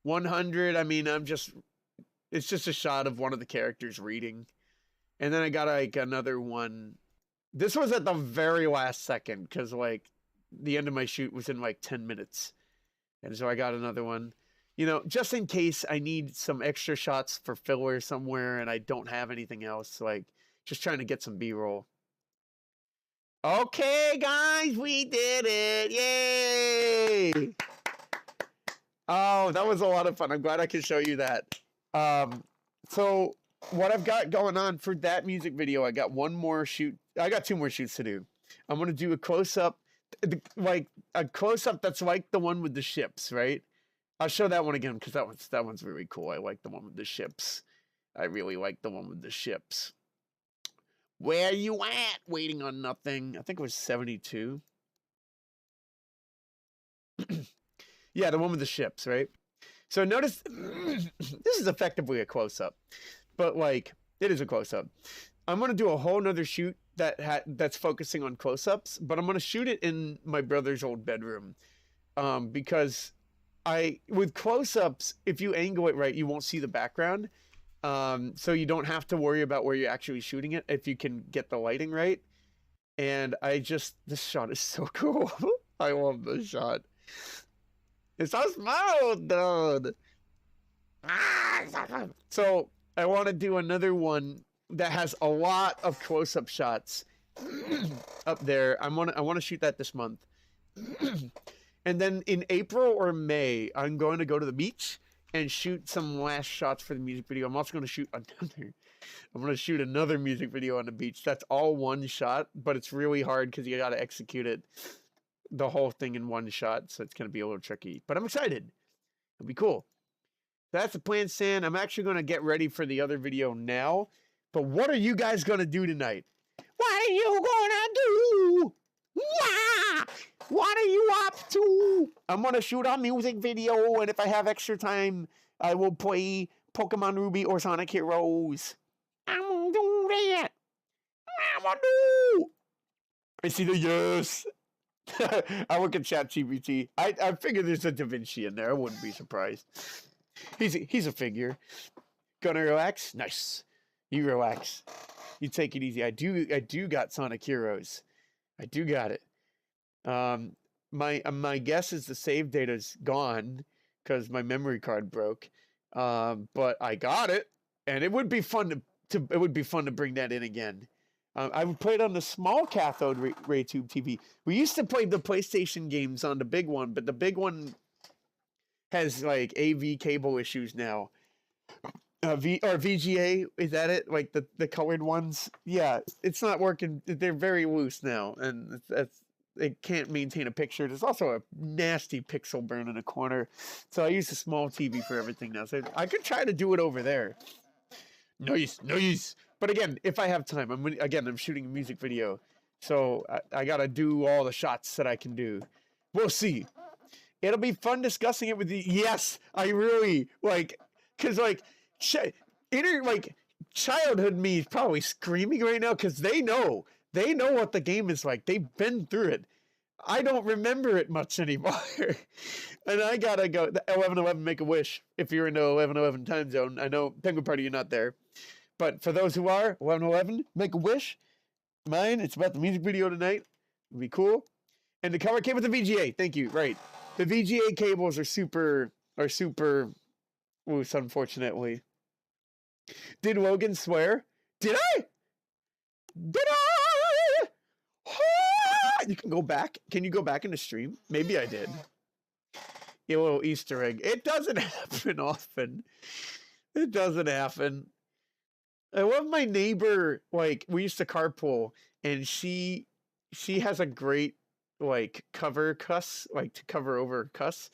Speaker 1: 100, I mean, it's just a shot of one of the characters reading. And then I got like another one. This was at the very last second because like the end of my shoot was in like 10 minutes. And so I got another one, you know, just in case I need some extra shots for filler somewhere and I don't have anything else. Like just trying to get some B-roll. Okay, guys, we did it. Yay. Oh, that was a lot of fun. I'm glad I could show you that. So what I've got going on for that music video, I got 2 more shoots to do. I'm going to do a close-up, like a close-up that's like the one with the ships, right? I'll show that one again because that one's really cool. I like the one with the ships. I really like the one with the ships. Where you at? Waiting on nothing. I think it was 72. Yeah, the one with the ships, right? So notice, this is effectively a close-up, but like, it is a close-up. I'm going to do a whole nother shoot that's focusing on close-ups, but I'm going to shoot it in my brother's old bedroom, because with close-ups, if you angle it right, you won't see the background, so you don't have to worry about where you're actually shooting it if you can get the lighting right. And this shot is so cool. I love this shot. It's so smooth, dude. So I want to do another one that has a lot of close-up shots up there. I want to shoot that this month. And then in April or May, I'm going to go to the beach and shoot some last shots for the music video. I'm also going to shoot another music video on the beach. That's all one shot, but it's really hard because you got to execute it, the whole thing in one shot. So it's going to be a little tricky, but I'm excited. It'll be cool. That's the plan, Stan. I'm actually going to get ready for the other video now. But what are you guys going to do tonight? What are you going to do? Yeah! What are you up to? I'm going to shoot a music video, and if I have extra time, I will play Pokemon Ruby or Sonic Heroes. I'm going to do that. I'm going to do. I see the yes. I look at ChatGPT. I figure there's a Da Vinci in there. I wouldn't be surprised. He's a figure. Gonna relax? Nice. You relax. You take it easy. I do got Sonic Heroes. I do got it. My guess is the save data's gone because my memory card broke. But I got it, and it would be fun to bring that in again. I would play it on the small cathode ray tube TV. We used to play the PlayStation games on the big one, but the big one has like AV cable issues now. VGA, is that it? Like the colored ones? Yeah, it's not working. They're very loose now, and it can't maintain a picture. There's also a nasty pixel burn in the corner, so I use a small TV for everything now. So I could try to do it over there. Nice. But again, if I have time, I'm shooting a music video, so I gotta do all the shots that I can do. We'll see. It'll be fun discussing it with you. Yes, I really cause childhood me is probably screaming right now because they know what the game is like. They've been through it. I don't remember it much anymore. And I gotta go. 11:11 make a wish. If you're in the 11:11 time zone, I know Penguin Party, you're not there. But for those who are, 11:11 make a wish. Mine, it's about the music video tonight. It'll be cool. And the cover came with the VGA. Thank you. Right. The VGA cables are super loose, unfortunately. Did Logan swear? Did I? You can go back. Can you go back in the stream? Maybe I did. A little Easter egg. It doesn't happen often. It doesn't happen. I love my neighbor. Like, we used to carpool, and she has a great cover cuss, to cover over cuss.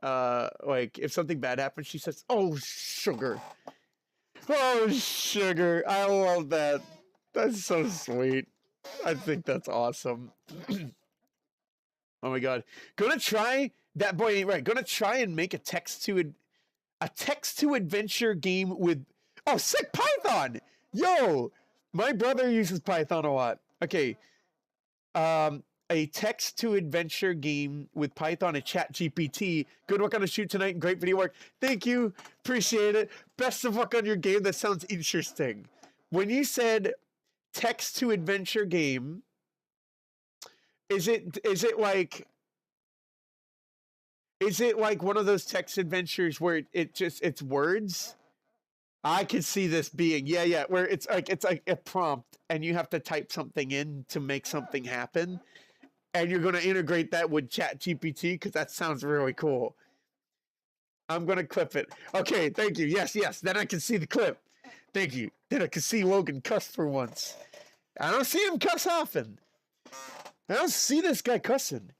Speaker 1: If something bad happens, she says, "Oh sugar, oh sugar." I love that. That's so sweet. I think that's awesome. Oh my god, gonna try that boy ain't right. Gonna try and make a text to adventure game with sick Python. Yo, my brother uses Python a lot. Okay, a text to adventure game with Python and ChatGPT. Good work on the shoot tonight. Great video work. Thank you. Appreciate it. Best of luck on your game. That sounds interesting. When you said text to adventure game, is it like one of those text adventures where it's words? I could see this being where it's like a prompt and you have to type something in to make something happen. And you're going to integrate that with ChatGPT because that sounds really cool. I'm going to clip it. Okay, thank you. Yes. Then I can see the clip. Thank you. Then I can see Logan cuss for once. I don't see him cuss often. I don't see this guy cussing.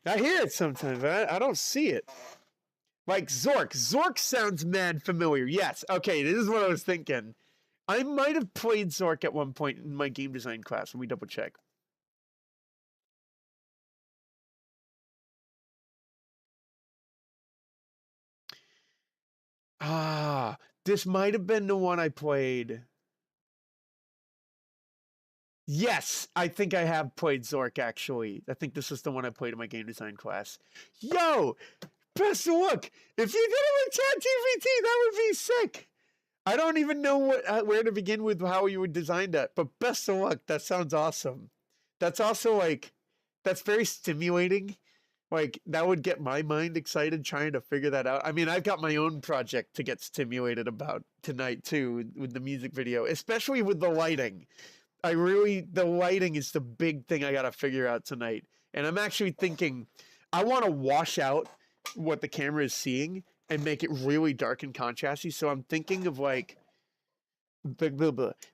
Speaker 1: I hear it sometimes, but I don't see it. Like Zork. Zork sounds mad familiar. Yes. Okay, this is what I was thinking. I might have played Zork at one point in my game design class. Let me double check. This might have been the one I played. Yes, I think I have played Zork, actually. I think this is the one I played in my game design class. Yo, best of luck. If you did it with ChatGPT, that would be sick. I don't even know where to begin with how you would design that, but best of luck. That sounds awesome. That's also that's very stimulating. Like, that would get my mind excited trying to figure that out. I mean, I've got my own project to get stimulated about tonight too with the music video, especially with the lighting. The lighting is the big thing I gotta figure out tonight. And I'm actually thinking, I want to wash out what the camera is seeing and make it really dark and contrasty. So I'm thinking of like,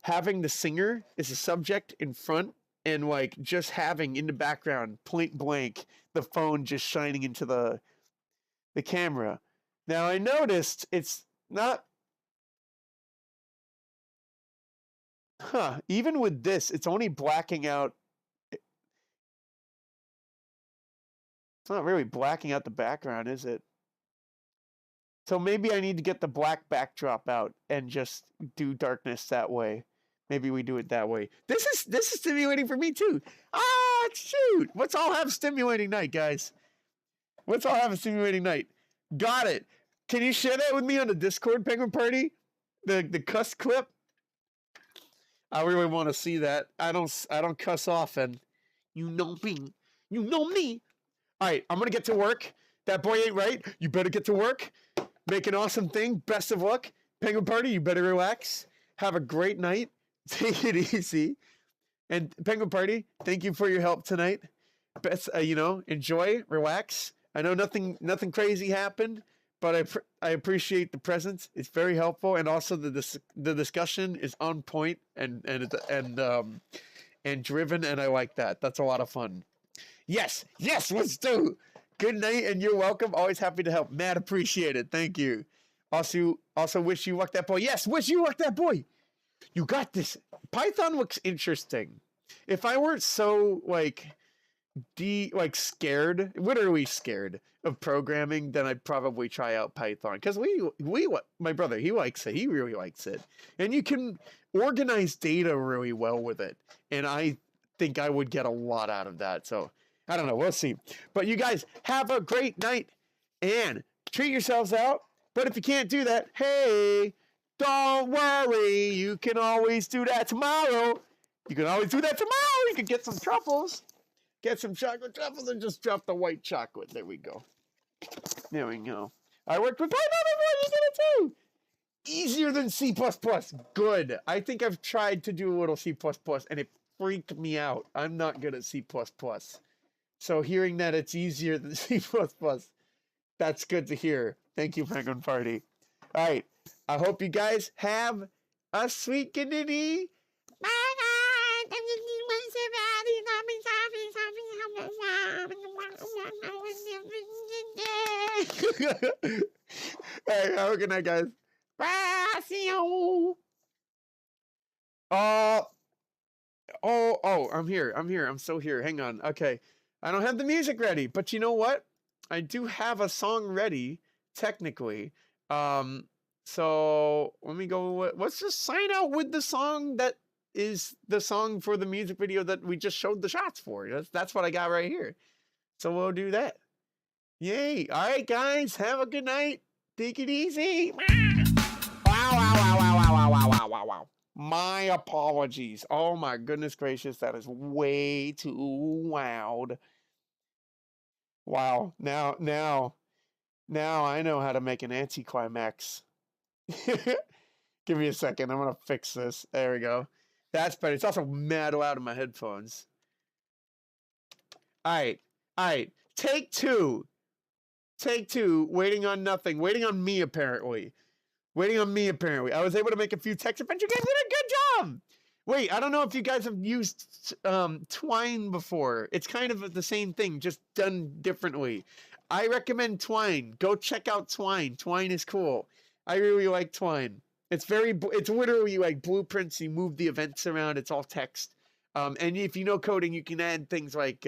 Speaker 1: having the singer as a subject in front and like just having in the background, point blank, the phone just shining into the camera. Now I noticed it's not, even with this, it's only blacking out. It's not really blacking out the background, is it? So maybe I need to get the black backdrop out and just do darkness that way. Maybe we do it that way. This is stimulating for me too. Ah, shoot. Let's all have stimulating night, guys. Let's all have a stimulating night. Got it. Can you share that with me on the Discord, Penguin Party? The cuss clip? I really want to see that. I don't cuss often. You know me. You know me. All right, I'm going to get to work. That boy ain't right. You better get to work. Make an awesome thing. Best of luck. Penguin Party, you better relax. Have a great night. Take it easy. And Penguin Party, thank you for your help tonight. Best, enjoy, relax. I know nothing crazy happened, but I appreciate the presence. It's very helpful, and also the discussion is on point and driven, and I like that. That's a lot of fun. Yes, let's do. Good night, and you're welcome. Always happy to help. Mad appreciated. Thank you. Also wish you luck, that boy. Yes, wish you luck, that boy. You got this. Python looks interesting. If I weren't so scared, literally scared of programming, then I'd probably try out Python. Because my brother, he likes it. He really likes it. And you can organize data really well with it. And I think I would get a lot out of that. So I don't know. We'll see. But you guys have a great night and treat yourselves out. But if you can't do that, hey, don't worry. You can always do that tomorrow. You can get some truffles. Get some chocolate truffles and just drop the white chocolate. There we go. There we go. I worked with Python before. You did it too. Easier than C++. Good. I think I've tried to do a little C++ and it freaked me out. I'm not good at C++. So hearing that it's easier than C++, that's good to hear. Thank you, Penguin Party. All right. I hope you guys have a sweet good night. Hey, have a good night, guys. Bye. See you. I'm here. I'm still here. Hang on. Okay. I don't have the music ready, but you know what? I do have a song ready, technically. So let me go. Let's just sign out with the song that is the song for the music video that we just showed the shots for. That's what I got right here. So we'll do that. Yay. All right, guys. Have a good night. Take it easy. Wow. My apologies. Oh my goodness gracious. That is way too loud. Wow. Now I know how to make an anticlimax. Give me a second. I'm going to fix this. There we go. That's better. It's also mad loud in my headphones. All right. Take two. Waiting on nothing. Waiting on me, apparently. I was able to make a few text adventure games. Did a good job. Wait, I don't know if you guys have used Twine before. It's kind of the same thing, just done differently. I recommend Twine. Go check out Twine. Twine is cool. I really like Twine. It's literally like blueprints. You move the events around. It's all text. And if you know coding, you can add things like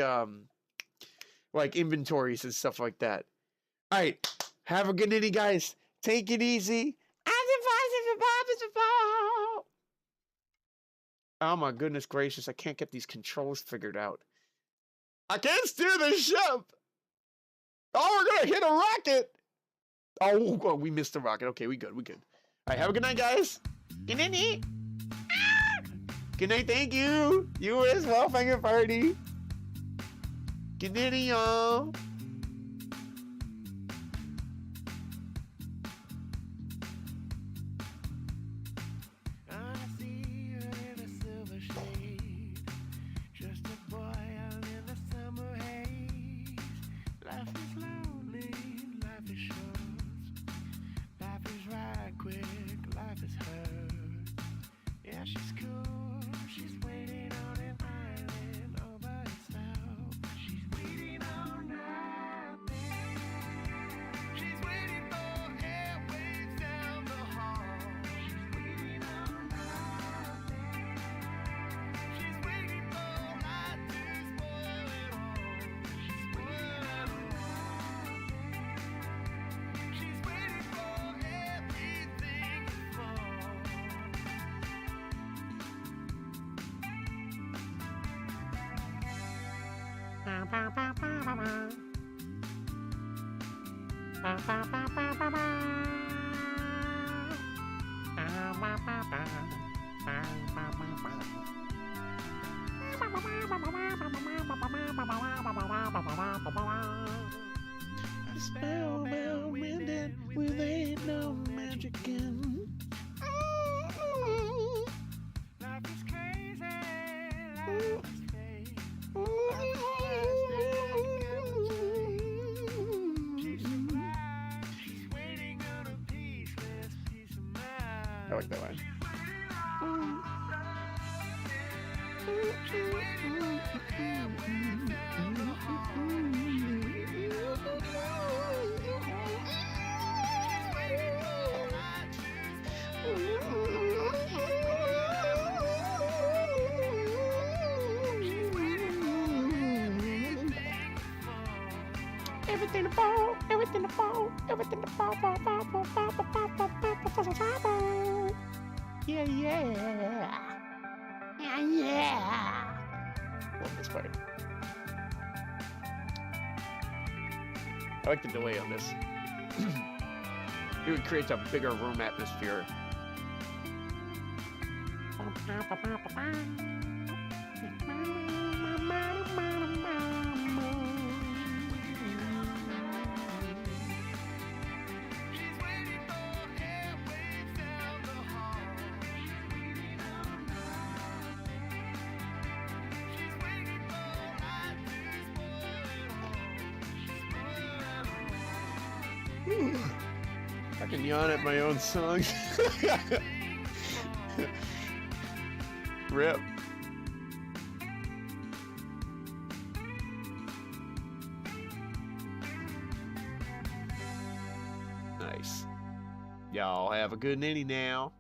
Speaker 1: inventories and stuff like that. All right. Have a good night, guys. Take it easy. Oh my goodness gracious. I can't get these controls figured out. I can't steer the ship. Oh, we're going to hit a rocket. Oh, we missed the rocket. Okay, we good. All right, have a good night, guys. Good night. Good night, thank you. You as well, Penguin Party. Good night, y'all. A spellbound wind and with ain't no magic in.
Speaker 2: Life is crazy, life is fake. She's surprised, she's waiting on a peaceless peace of mind.
Speaker 1: I like that line.
Speaker 2: Everything to fall, everything to fall, everything to fall, fall, fall, fall, fall, fall, fall, fall, fall, fall, fall, fall. Yeah, yeah. Yeah, yeah.
Speaker 1: Love this part. I like the delay on this. It would create a bigger room atmosphere. I can yawn at my own song. Rip. Nice. Y'all have a good ninny now.